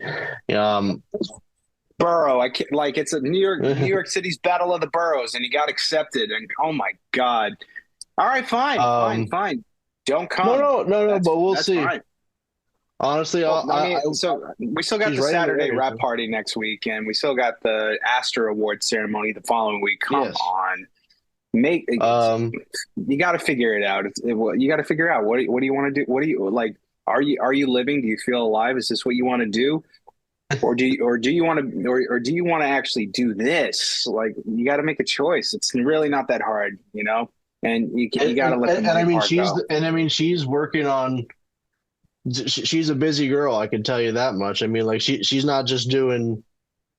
Borough, it's a New York City's battle of the boroughs, and he got accepted, and oh my God. All right, fine. Don't come. No, but we'll see. Fine. Honestly, so we still got the Saturday wrap party next week, and we still got the Astor Award ceremony the following week. Come on. You got to figure it out. You got to figure out what do you want to do? What do you like? Are you living? Do you feel alive? Is this what you want to do? Or do you want to actually do this? Like, you got to make a choice. It's really not that hard, And you got to let them. She's working on. She's a busy girl. I can tell you that much. She's not just doing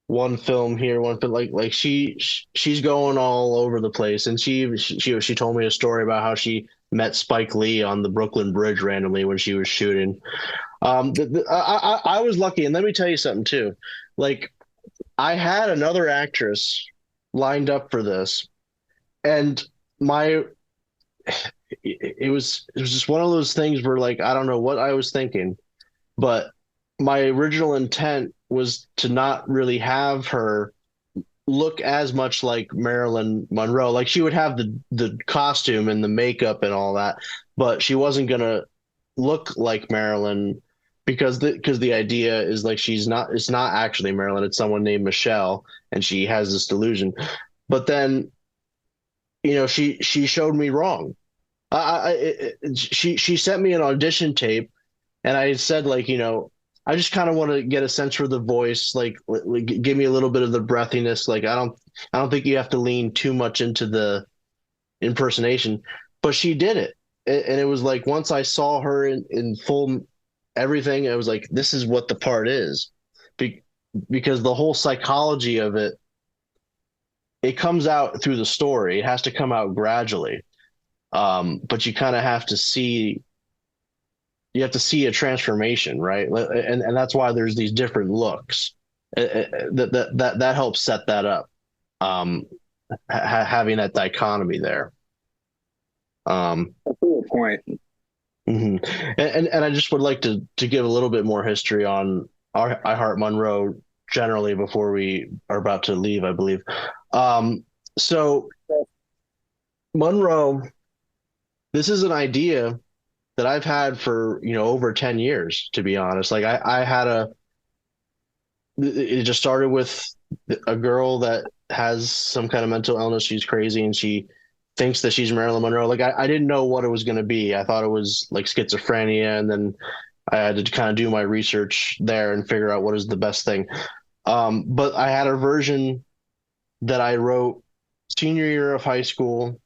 one film here, one film, like she's going all over the place. And she told me a story about how she met Spike Lee on the Brooklyn Bridge randomly when she was shooting. I was lucky, and let me tell you something too. Like, I had another actress lined up for this, and my it was just one of those things where like I don't know what I was thinking, but my original intent was to not really have her look as much like Marilyn Monroe. Like she would have the costume and the makeup and all that, but she wasn't gonna look like Marilyn because the idea is like it's not actually Marilyn, it's someone named Michelle, and she has this delusion. But then, she showed me wrong. She sent me an audition tape, and I said like, I just kind of want to get a sense for the voice, like give me a little bit of the breathiness. Like I don't think you have to lean too much into the impersonation, but she did it. And it was like once I saw her in full everything, I was like, this is what the part is. Be- because the whole psychology of it comes out through the story. It has to come out gradually. But you kind of have to see a transformation, right? And that's why there's these different looks. That helps set that up. Um, Having that dichotomy there. That's a good point. Mhm. And I just would like to give a little bit more history on I Heart Monroe generally before we are about to leave, I believe. So Monroe, this is an idea that I've had for over 10 years, to be honest. Like I had it just started with a girl that has some kind of mental illness. She's crazy and she thinks that she's Marilyn Monroe. Like I didn't know what it was going to be. I thought it was like schizophrenia, and then I had to kind of do my research there and figure out what is the best thing. But I had a version that I wrote senior year of high school.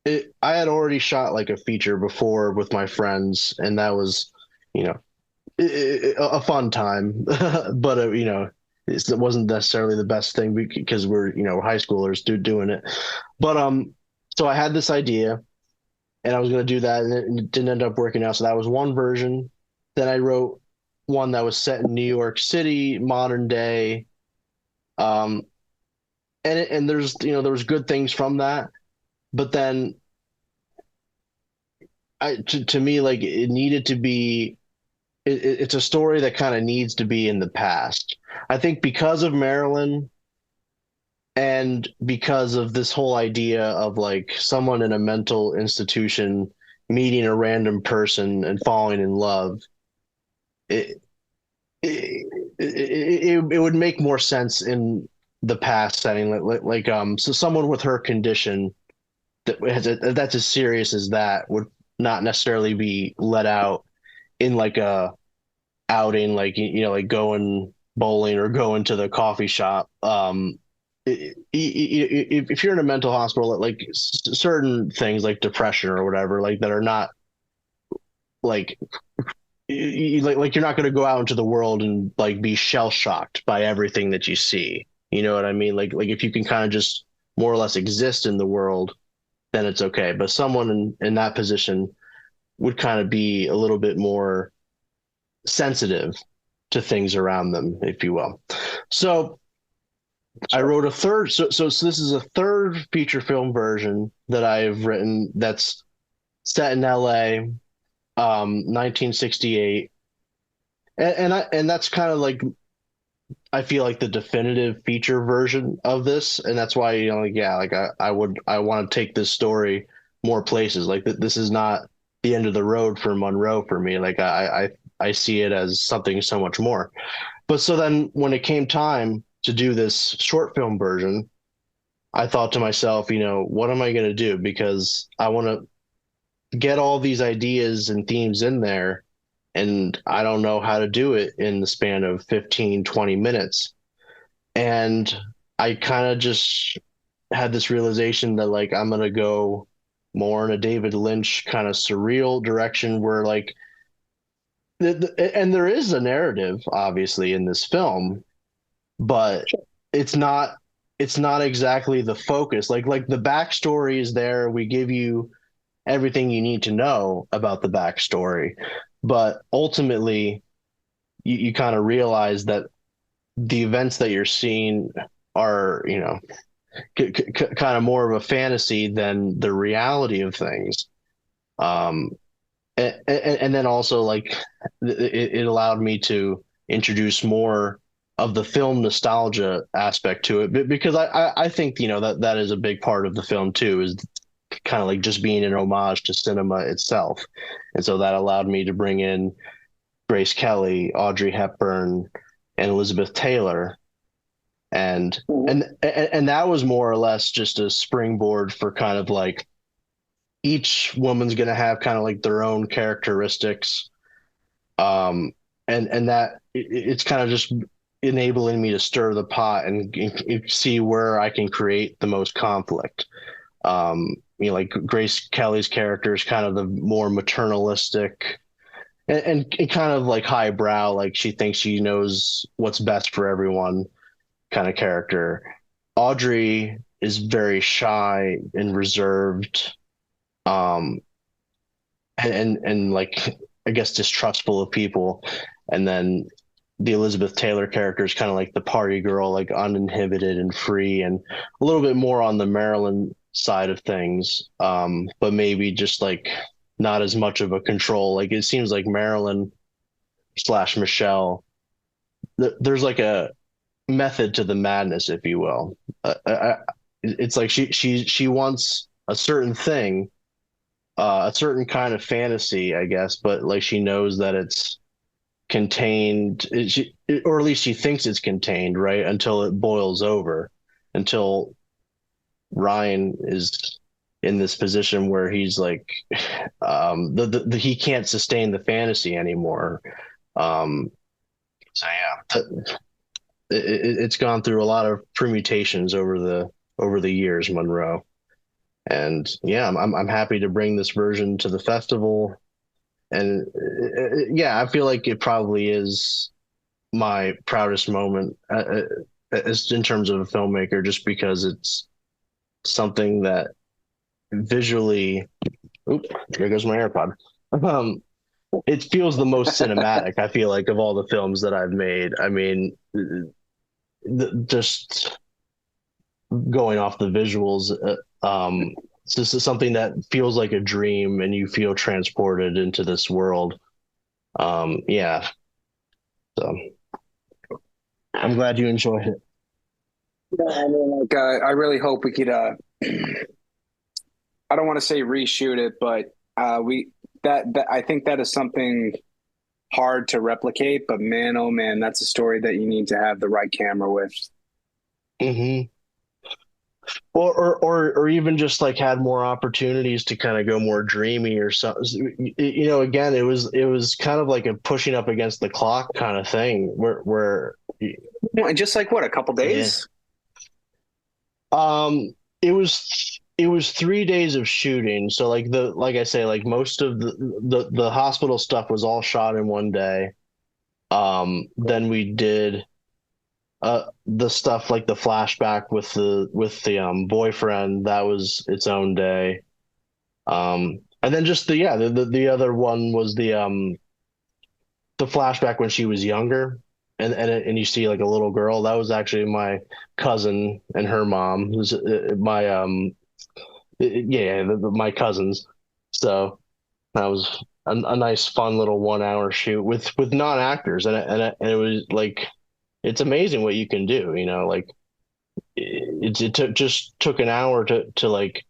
I had already shot like a feature before with my friends, and that was, you know, a fun time. But it wasn't necessarily the best thing because we're high schoolers doing it. But so I had this idea, and I was going to do that, and it didn't end up working out. So that was one version. Then I wrote one that was set in New York City, modern day. Um, and there was good things from that, but then to me, like it needed to be. It's a story that kind of needs to be in the past. I think because of Marilyn and because of this whole idea of like someone in a mental institution meeting a random person and falling in love, it it would make more sense in the past setting, so someone with her condition that's as serious as that would not necessarily be let out in like a outing, like like going bowling or going to the coffee shop. If you're in a mental hospital, like certain things like depression or whatever, like that are not like like you're not going to go out into the world and like be shell shocked by everything that you see. You know what I mean? Like if you can kind of just more or less exist in the world, then it's okay. But someone in that position would kind of be a little bit more sensitive to things around them, if you will. So I wrote a third. So this is a third feature film version that I've written that's set in L.A., 1968, and that's kind of like I feel like the definitive feature version of this, and that's why like yeah, like I want to take this story more places. Like this is not the end of the road for Monroe for me. Like I see it as something so much more. But so then when it came time to do this short film version, I thought to myself, what am I going to do? Because I want to get all these ideas and themes in there, and I don't know how to do it in the span of 15, 20 minutes. And I kind of just had this realization that like I'm going to go more in a David Lynch kind of surreal direction where like and there is a narrative obviously in this film, but it's not exactly the focus. Like the backstory is there. We give you everything you need to know about the backstory, but ultimately you kind of realize that the events that you're seeing are kind of more of a fantasy than the reality of things. Um, and then also like it allowed me to introduce more of the film nostalgia aspect to it because I think that is a big part of the film too, is kind of like just being an homage to cinema itself. And so that allowed me to bring in Grace Kelly, Audrey Hepburn, and Elizabeth Taylor. And that was more or less just a springboard for kind of like each woman's going to have kind of like their own characteristics. And that it's kind of just enabling me to stir the pot and see where I can create the most conflict. Like Grace Kelly's character is kind of the more maternalistic and kind of like highbrow, like she thinks she knows what's best for everyone kind of character. Audrey is very shy and reserved, um, and like I guess distrustful of people. And then the Elizabeth Taylor character is kind of like the party girl, like uninhibited and free, and a little bit more on the Marilyn side of things, but maybe just like not as much of a control. Like it seems like Marilyn slash Michelle, there's like a method to the madness, if you will. It's like she wants a certain thing, a certain kind of fantasy, I guess, but like she knows that it's contained, or at least she thinks it's contained, right? Until it boils over, until Ryan is in this position where he's like, he can't sustain the fantasy anymore. So yeah, it's gone through a lot of permutations over the years, Monroe. And yeah, I'm happy to bring this version to the festival. And yeah, I feel like it probably is my proudest moment as in terms of a filmmaker, just because it's something that visually, oop, there goes my AirPod. It feels the most cinematic, I feel like, of all the films that I've made. I mean, just going off the visuals, this is something that feels like a dream and you feel transported into this world. Yeah. So I'm glad you enjoyed it. Yeah, I mean, like, I really hope we could, I don't want to say reshoot it, but that I think that is something hard to replicate, but man, oh man, that's a story that you need to have the right camera with. Mm-hmm. Or even just like had more opportunities to kind of go more dreamy or something. Again, it was kind of like a pushing up against the clock kind of thing where And just like what, a couple days? Yeah. It was 3 days of shooting. So like I say, like most of the hospital stuff was all shot in one day. Then we did the stuff like the flashback with the boyfriend, that was its own day. And then just the other one was the flashback when she was younger, and you see like a little girl. That was actually my cousin and her mom, who's my cousins. So that was a nice fun little 1 hour shoot with non-actors, and it was like, it's amazing what you can do, like just took an hour to like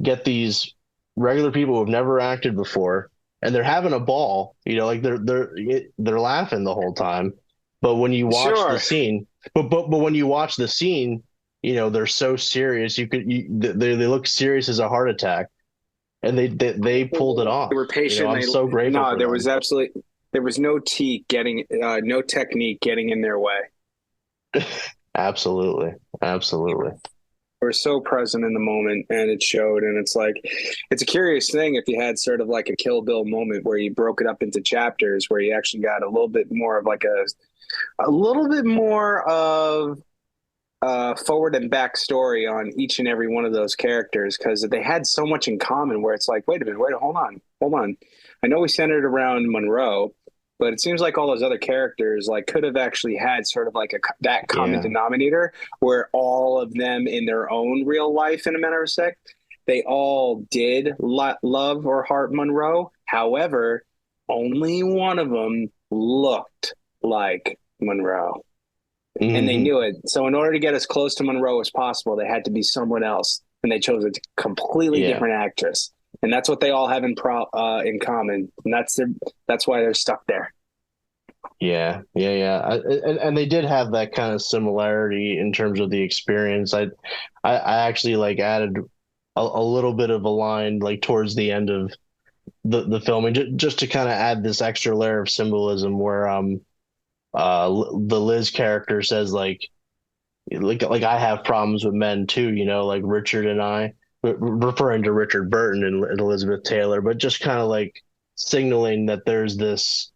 get these regular people who've never acted before, and they're having a ball, like they're laughing the whole time. But when you watch the scene, but when you watch the scene, they're so serious. They look serious as a heart attack, and they pulled it off. They were patient. I'm so grateful. No, there was no technique getting in their way. Absolutely. They were so present in the moment, and it showed. And it's like, it's a curious thing if you had sort of like a Kill Bill moment where you broke it up into chapters, where you actually got a little bit more of like a little bit more of forward and back story on each and every one of those characters, because they had so much in common, where it's like, wait a minute, hold on. I know we centered around Monroe, but it seems like all those other characters like could have actually had sort of like that common Yeah. denominator where all of them in their own real life, in a matter of fact, they all did love or heart Monroe. However, only one of them looked like Monroe, and they Hmm. knew it. So in order to get as close to Monroe as possible, they had to be someone else, and they chose a completely Yeah. different actress. And that's what they all have in common, and that's why they're stuck there. Yeah. And they did have that kind of similarity in terms of the experience. I actually like added a little bit of a line like towards the end of the filming, just to kind of add this extra layer of symbolism where the Liz character says like I have problems with men too, like Richard and I, referring to Richard Burton and Elizabeth Taylor, but just kind of like signaling that there's this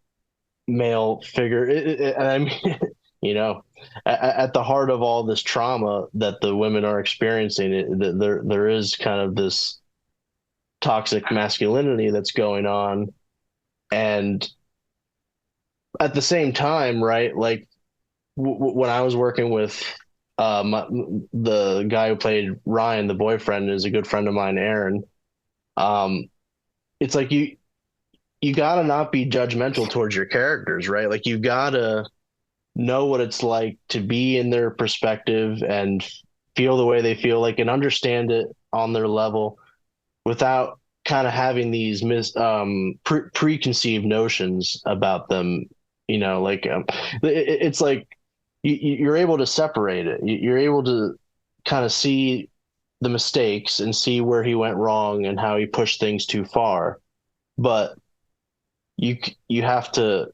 male figure. And I mean, you know, at the heart of all this trauma that the women are experiencing, there is kind of this toxic masculinity that's going on, and at the same time, right? Like when I was working with the guy who played Ryan, the boyfriend, is a good friend of mine, Aaron. Um, it's like you gotta not be judgmental towards your characters, right? Like you gotta know what it's like to be in their perspective and feel the way they feel, like, and understand it on their level without kind of having these preconceived notions about them. Like it's like you're able to separate it. You're able to kind of see the mistakes and see where he went wrong and how he pushed things too far. But you have to,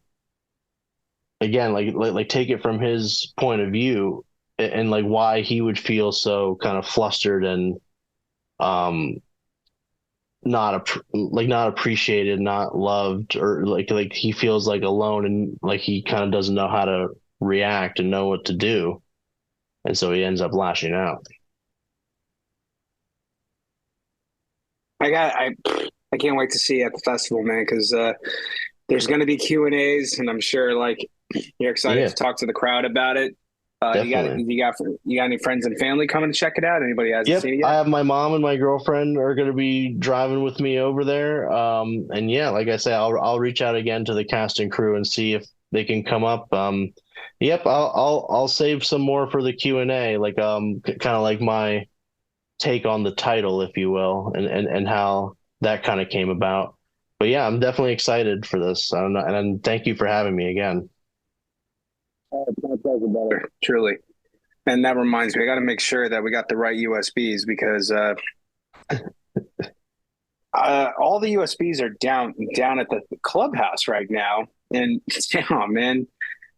again, like take it from his point of view, and like why he would feel so kind of flustered and um not appreciated, not loved, or like he feels like alone, and like he kind of doesn't know how to react and know what to do, and so he ends up lashing out. I can't wait to see you at the festival, man, because there's going to be Q&As, and I'm sure like you're excited Yeah, to talk to the crowd about it. definitely. You got any friends and family coming to check it out? Anybody hasn't Yep, seen it I yet? have my mom and my girlfriend are going to be driving with me over there. And yeah, like I say, I'll reach out again to the cast and crew and see if they can come up. Yep, I'll save some more for the Q&A, like kind of like my take on the title, if you will, and how that kind of came about. But yeah, I'm definitely excited for this. And thank you for having me again. It's my pleasure, brother. Truly. And that reminds me, I got to make sure that we got the right USBs because all the USBs are down at the clubhouse right now. And oh man,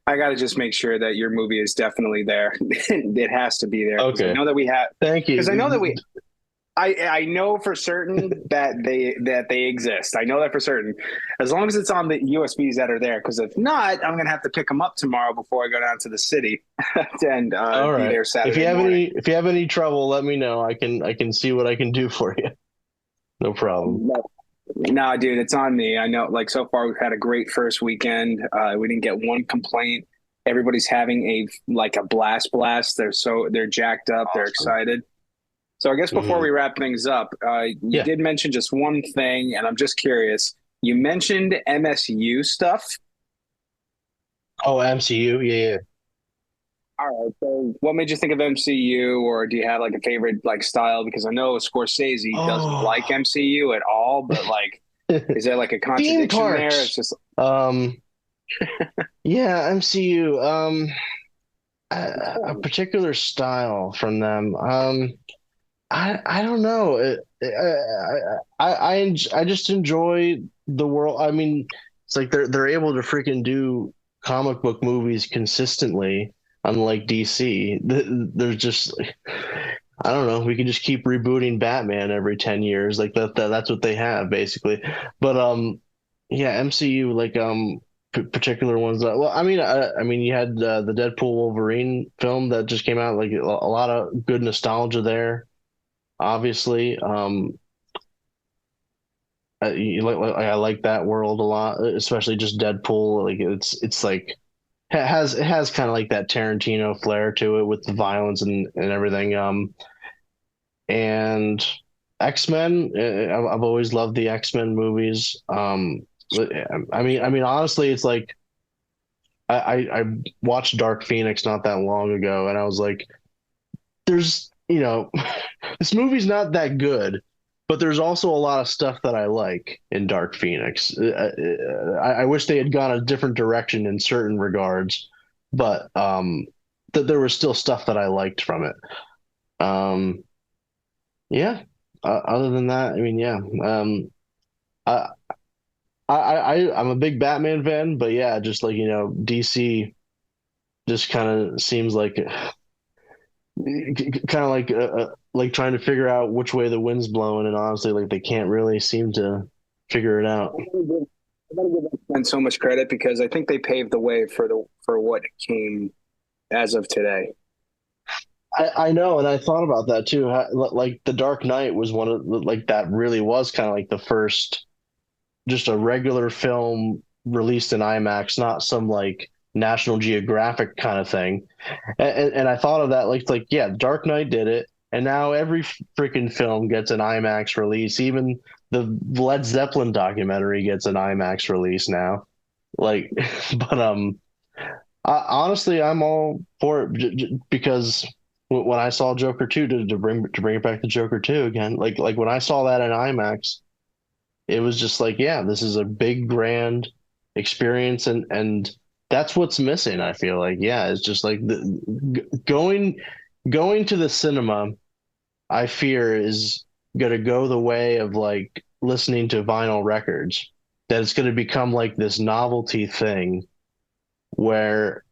I got to just make sure that your movie is definitely there. It has to be there because I Okay, know that we have. thank Because I know that you. we. I know for certain that they exist. I know that for certain. As long as it's on the USBs that are there, because if not, I'm gonna have to pick them up tomorrow before I go down to the city and All be right. there If you Saturday have morning. any trouble, let me know. I can see what I can do for you. No problem. No, dude, it's on me. I know. Like so far, we've had a great first weekend. We didn't get one complaint. Everybody's having a blast. They're jacked up. They're Awesome. excited. So I guess before Hmm. we wrap things up, you Yeah. did mention just one thing, and I'm just curious. You mentioned MSU stuff. Oh, MCU. Yeah. All right. So what made you think of MCU, or do you have like a favorite like style? Because I know Scorsese doesn't like Oh, MCU at all, but like, is there like a theme contradiction there? It's parks. just Um, yeah, MCU. A particular style from them. I don't know. I just enjoy the world. I mean, it's like they're able to freaking do comic book movies consistently, unlike DC. There's just, I don't know. We could just keep rebooting Batman every 10 years. Like that's what they have basically. But yeah, MCU, like particular ones that, well, I mean you had the Deadpool Wolverine film that just came out, like a lot of good nostalgia there, obviously. I like that world a lot, especially just Deadpool. Like it's like it has kind of like that Tarantino flair to it with the violence and everything. And X-Men, I've always loved the X-Men movies. I mean, honestly, it's like I watched Dark Phoenix not that long ago, and I was like, there's, this movie's not that good, but there's also a lot of stuff that I like in Dark Phoenix. I wish they had gone a different direction in certain regards, but that there was still stuff that I liked from it. Um, yeah. Other than that, I mean, yeah. I, I'm a big Batman fan, but yeah, just like, DC just kind of seems like trying to figure out which way the wind's blowing, and honestly, like they can't really seem to figure it out. I gotta give them so much credit because I think they paved the way for what came as of today. I know, and I thought about that too. Like The Dark Knight was one of like that really was kind of like the first just a regular film released in IMAX, not some like National Geographic kind of thing. And I thought of that like yeah, Dark Knight did it, and now every freaking film gets an IMAX release. Even the Led Zeppelin documentary gets an IMAX release now. Like, but honestly, I'm all for it because when I saw Joker 2 to bring it back to Joker 2 again, like when I saw that in IMAX, it was just like, yeah, this is a big grand experience, and that's what's missing. I feel like, yeah, it's just like going to the cinema. I fear is going to go the way of like listening to vinyl records. That it's going to become like this novelty thing where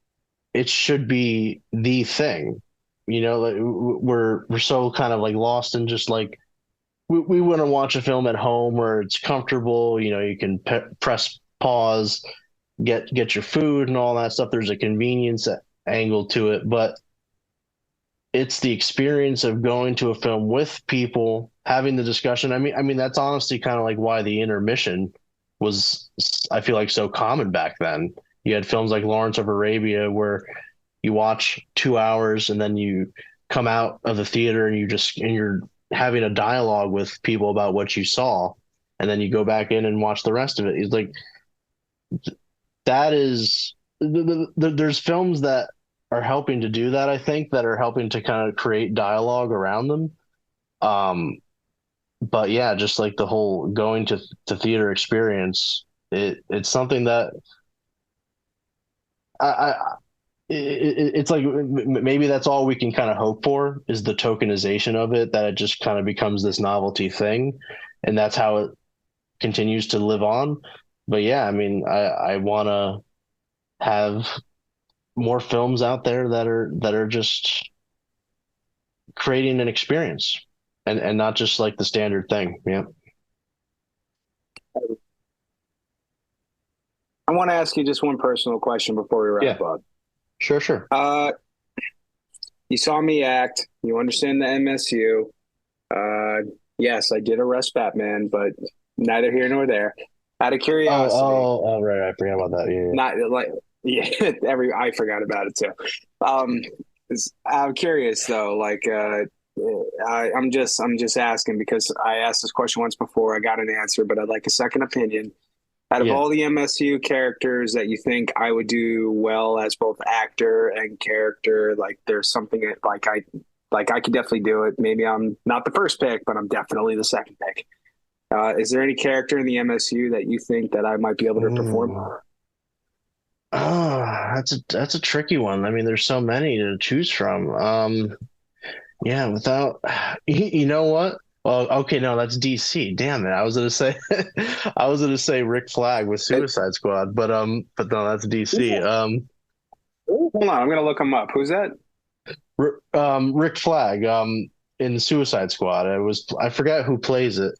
it should be the thing. Like we're so kind of like lost in just like we want to watch a film at home where it's comfortable. You can press pause, get your food and all that stuff. There's a convenience angle to it, but it's the experience of going to a film with people, having the discussion. I mean that's honestly kind of like why the intermission was, I feel like, so common back then. You had films like Lawrence of Arabia where you watch 2 hours and then you come out of the theater and you're having a dialogue with people about what you saw, and then you go back in and watch the rest of it. It's like that is there's films that are helping to do that, I think, that are helping to kind of create dialogue around them. But yeah, just like the whole going to theater experience, it's something that I it's like maybe that's all we can kind of hope for is the tokenization of it, that it just kind of becomes this novelty thing, and that's how it continues to live on. But yeah, I mean, I want to have more films out there that are just creating an experience and not just like the standard thing. Yeah. I want to ask you just one personal question before we wrap up. Sure. You saw me act. You understand the MSU. Yes, I did arrest Batman, but neither here nor there. Out of curiosity. Right. I forgot about that. Yeah. Not like, yeah, I forgot about it too. I'm curious though. Like, I'm just asking because I asked this question once before. I got an answer, but I'd like a second opinion. Out of all the MSU characters that you think I would do well as both actor and character, like there's something that I could definitely do it. Maybe I'm not the first pick, but I'm definitely the second pick. Is there any character in the MSU that you think that I might be able to perform? Oh, that's a tricky one. I mean, there's so many to choose from. Yeah, you know what? Well, okay, no, that's DC. Damn it. I was gonna say I was gonna say Rick Flag with Suicide Squad, but no, that's DC. Hold on, I'm gonna look him up. Who's that? Rick Flag, in Suicide Squad. I forgot who plays it,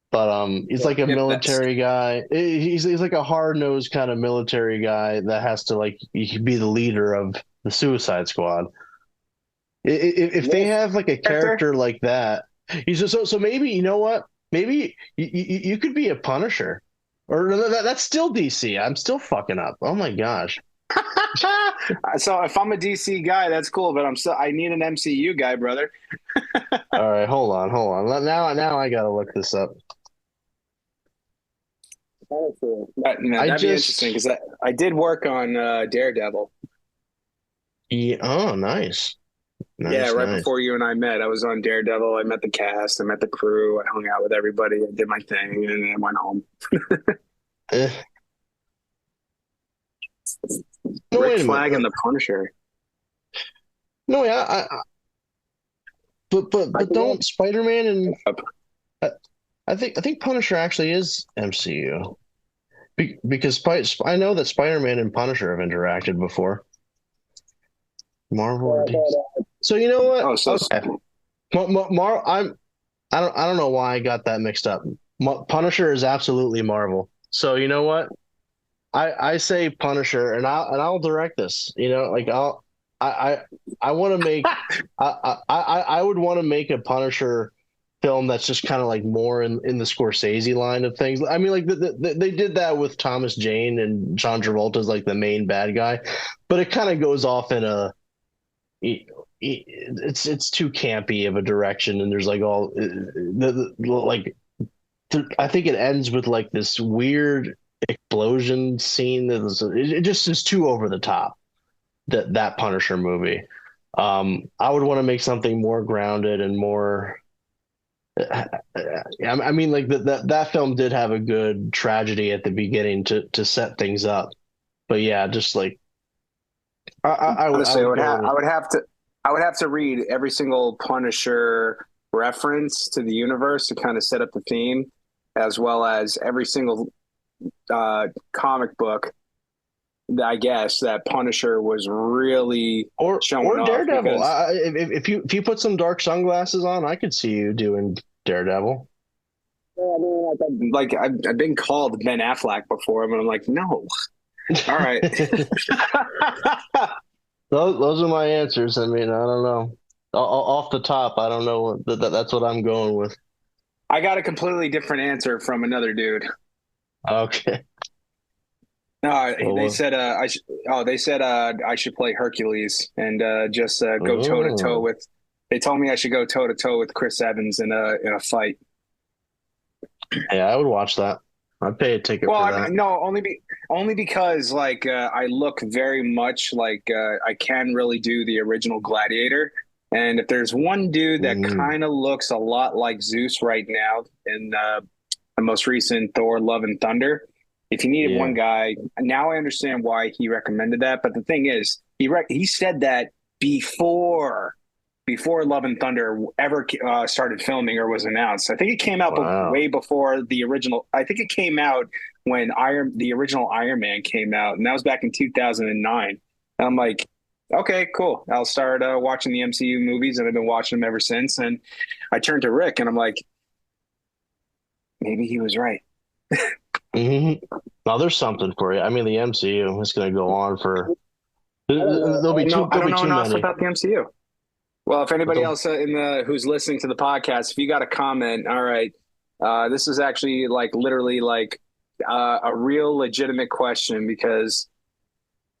but he's like a military guy. He's like a hard-nosed kind of military guy that has to like be the leader of the Suicide Squad. If they have like a character like that, so maybe, you know what? maybe you could be a Punisher, or no, that's still DC. I'm still fucking up. Oh my gosh. So if I'm a DC guy, that's cool, but I need an MCU guy, brother. All right, hold on. Now I gotta look this up. That'd be interesting because I did work on Daredevil. Yeah, oh, nice. Yeah, right Nice. before you and I met, I was on Daredevil. I met the cast, I met the crew, I hung out with everybody, I did my thing, and then I went home. Eh. No, Rick wait a Flag and minute. the Punisher. No, yeah, but don't Spider-Man and I think Punisher actually is MCU because I know that Spider-Man and Punisher have interacted before. Marvel or DC. So you know what? Oh, so Okay. I don't know why I got that mixed up. Punisher is absolutely Marvel. So you know what? I say Punisher, and I'll direct this. You know, like I I want to make I would want to make a Punisher film that's just kind of like more in the Scorsese line of things. I mean, like they did that with Thomas Jane and John Travolta's like the main bad guy, but it kind of goes off in a it's too campy of a direction, and there's like all like I think it ends with like this weird explosion scene it just is too over the top, that Punisher movie. I would want to make something more grounded and more I mean like that film did have a good tragedy at the beginning to set things up, but yeah, just like I honestly, would go with. I would have to read every single Punisher reference to the universe to kind of set up the theme, as well as every single comic book. I guess that Punisher was really showing Or off Daredevil. because If you put some dark sunglasses on, I could see you doing Daredevil. like I've been called Ben Affleck before, but I'm like, no. All right. Those are my answers. I mean, I don't know. Off the top, I don't know. That's what I'm going with. I got a completely different answer from another dude. Okay. No, they Well, said they said I should play Hercules and just go toe to toe oh, with. They told me I should go toe to toe with Chris Evans in a fight. yeah, I would watch that. I'd pay a ticket Well, for I that. mean, no, only because like I look very much like I can really do the original Gladiator. And if there's one dude that Mm, kind of looks a lot like Zeus right now in the most recent Thor: Love and Thunder, if you needed one yeah. guy, now I understand why he recommended that. But the thing is, he said that before Love and Thunder ever started filming or was announced. I think it came out Wow. way before the original. I think it came out when the original Iron Man came out, and that was back in 2009. And I'm like, okay, cool. I'll start watching the MCU movies, and I've been watching them ever since. And I turned to Rick, and I'm like, maybe he was right. hmm Now there's something for you. I mean, the MCU is going to go on for. There'll be I there'll don't be know too enough many. about the MCU. Well, if anybody There'll- else in the who's listening to the podcast, if you got a comment, all right, this is actually like literally like a real legitimate question because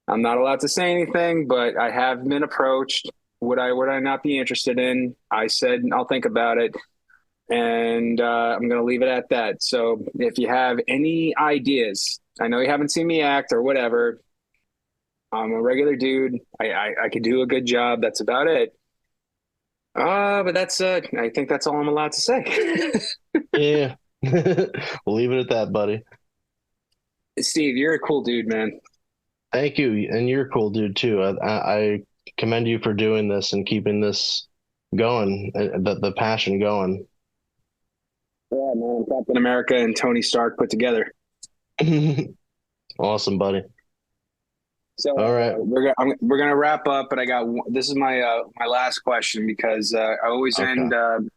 I'm not allowed to say anything, but I have been approached. Would I not be interested in? I said I'll think about it, and I'm going to leave it at that. So if you have any ideas, I know you haven't seen me act or whatever. I'm a regular dude. I could do a good job. That's about it. But that's I think that's all I'm allowed to say. Yeah. We'll leave it at that, buddy. Steve, you're a cool dude, man. Thank you, and you're a cool dude too. I commend you for doing this and keeping this going, the passion going. Yeah, man. Captain America and Tony Stark put together. Awesome, buddy. So All right. we're gonna wrap up, but this is my last question because I always Okay.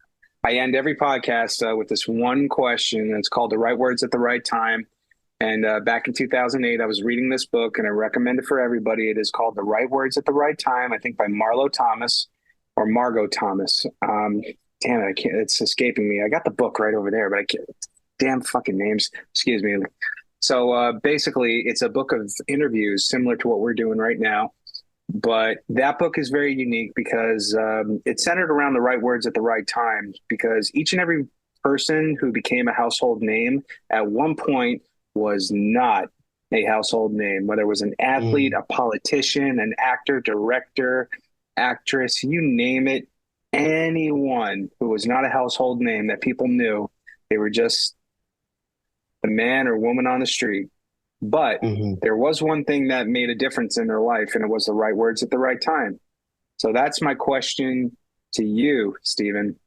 I end every podcast with this one question. It's called "The Right Words at the Right Time." And back in 2008, I was reading this book, and I recommend it for everybody. It is called "The Right Words at the Right Time," I think by Marlo Thomas or Margot Thomas. damn it, I can't. It's escaping me. I got the book right over there, but I can't. Damn fucking names. Excuse me. So basically, it's a book of interviews similar to what we're doing right now. But that book is very unique because it's centered around the right words at the right time. Because each and every person who became a household name at one point was not a household name, whether it was an athlete, a politician, an actor, director, actress, you name it. Anyone who was not a household name that people knew, they were just the man or woman on the street. But there was one thing that made a difference in their life, and it was the right words at the right time. So that's my question to you, Stephen.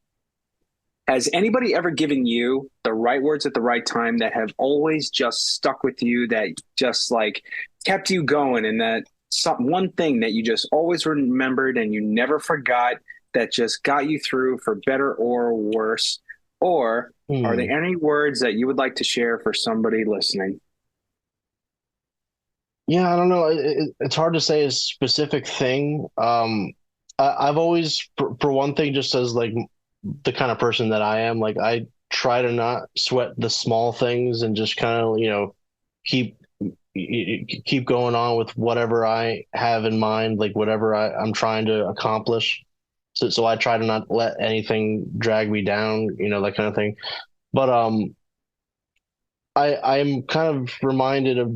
Has anybody ever given you the right words at the right time that have always just stuck with you, that just like kept you going, and that one thing that you just always remembered and you never forgot, that just got you through for better or worse? Or are there any words that you would like to share for somebody listening? Yeah, I don't know. It's hard to say a specific thing. I've always, for one thing, just as like the kind of person that I am, like I try to not sweat the small things and just kind of, keep keep going on with whatever I have in mind, like whatever I'm trying to accomplish. So I try to not let anything drag me down, that kind of thing. But I'm kind of reminded of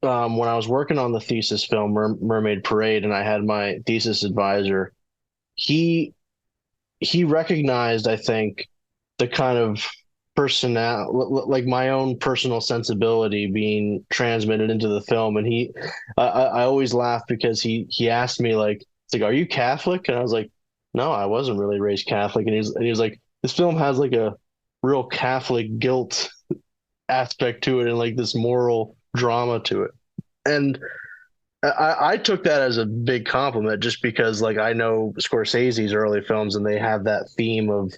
when I was working on the thesis film Mermaid Parade, and I had my thesis advisor. He recognized, I think, the kind of like my own personal sensibility being transmitted into the film. And I always laugh because he asked me, like, it's like, are you Catholic? And I was like, no, I wasn't really raised Catholic. And he was like, this film has like a real Catholic guilt aspect to it, and like this moral drama to it. And I took that as a big compliment, just because like I know Scorsese's early films, and they have that theme of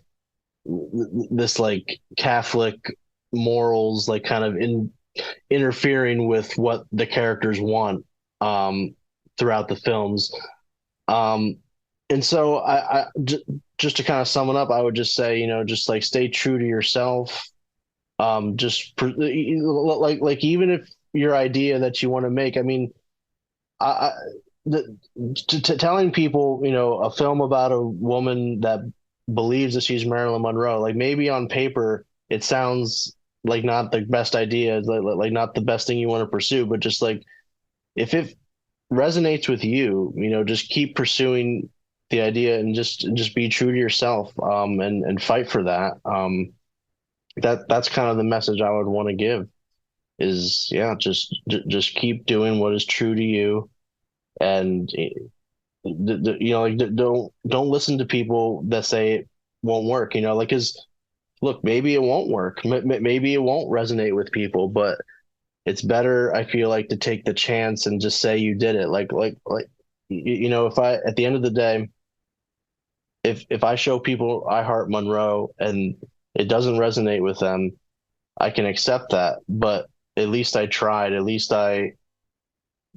this like Catholic morals, like kind of interfering with what the characters want throughout the films. And so just to kind of sum it up, I would just say, just like stay true to yourself. Like even if your idea that you want to make, I mean, telling people, a film about a woman that believes that she's Marilyn Monroe, like maybe on paper it sounds like not the best idea, like not the best thing you want to pursue, but just like if it resonates with you, just keep pursuing the idea, and just be true to yourself, and fight for that. That's kind of the message I would want to give is, yeah, just keep doing what is true to you. And like don't listen to people that say it won't work, like, cause look, maybe it won't work. Maybe it won't resonate with people, but it's better, I feel like, to take the chance and just say you did it. Like, if I, at the end of the day, if I show people I Heart Monroe and it doesn't resonate with them, I can accept that, but at least I tried. At least I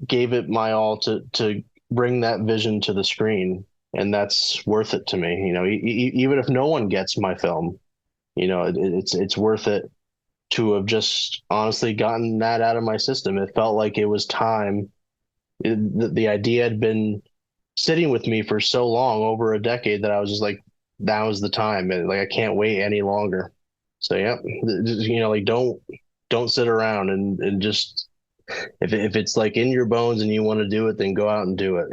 gave it my all to bring that vision to the screen, and that's worth it to me. Even if no one gets my film, it's worth it to have just honestly gotten that out of my system. It felt like it was time. The idea had been sitting with me for so long, over a decade, that I was just like, now is the time, and like I can't wait any longer. So yeah, like don't sit around, and just if it's like in your bones and you want to do it, then go out and do it.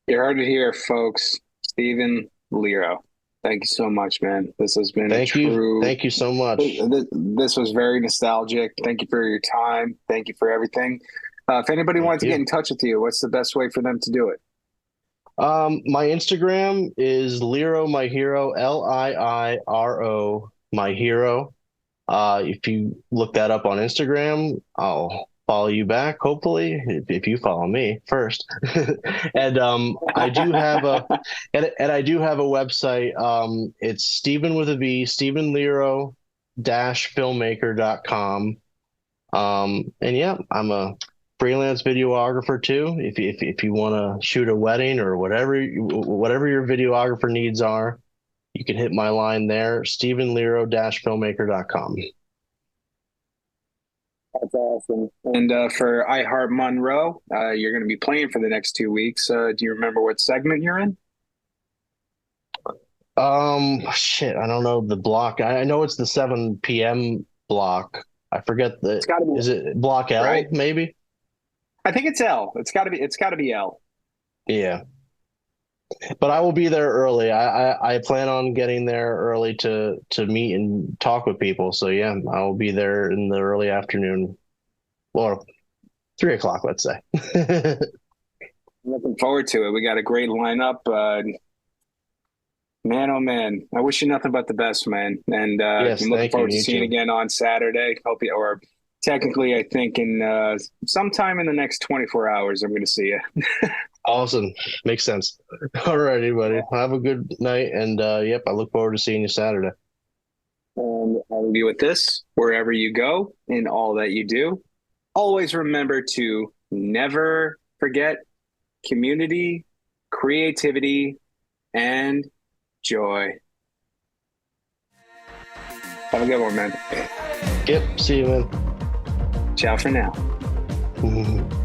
You heard it here, folks. Stephen Liiro. Thank you so much, man. This has been Thank you so much. This was very nostalgic. Thank you for your time. Thank you for everything. If anybody wants to get in touch with you, what's the best way for them to do it? My Instagram is Liiro My Hero, Liiro My Hero. If you look that up on Instagram, I'll follow you back, hopefully, if you follow me first. And I do have I do have a website. It's Stephen with a V, Stephen Liiro -filmmaker.com. And yeah, I'm a freelance videographer too. If you want to shoot a wedding or whatever your videographer needs are, you can hit my line there, StephenLiiro-filmmaker.com. That's awesome. And for I Heart Monroe, you're going to be playing for the next 2 weeks. Do you remember what segment you're in? Shit, I don't know the block. I know it's the 7 p.m. block. I forget It's got to be, is it block L, right? maybe? I think it's L. It's got to be L. Yeah. But I will be there early. I plan on getting there early to meet and talk with people. So yeah, I will be there in the early afternoon, or 3 o'clock, let's say. Looking forward to it. We got a great lineup. Man, oh man, I wish you nothing but the best, man. And Yes, I'm looking thank forward you. to seeing you again on Saturday. Hope you, or technically, I think in sometime in the next 24 hours, I'm going to see you. Awesome. Makes sense. All righty, buddy. Have a good night. And yep, I look forward to seeing you Saturday. And I'll leave you with this: wherever you go, in all that you do, always remember to never forget community, creativity, and joy. Have a good one, man. Yep. See you, man. Ciao for now. Mhm.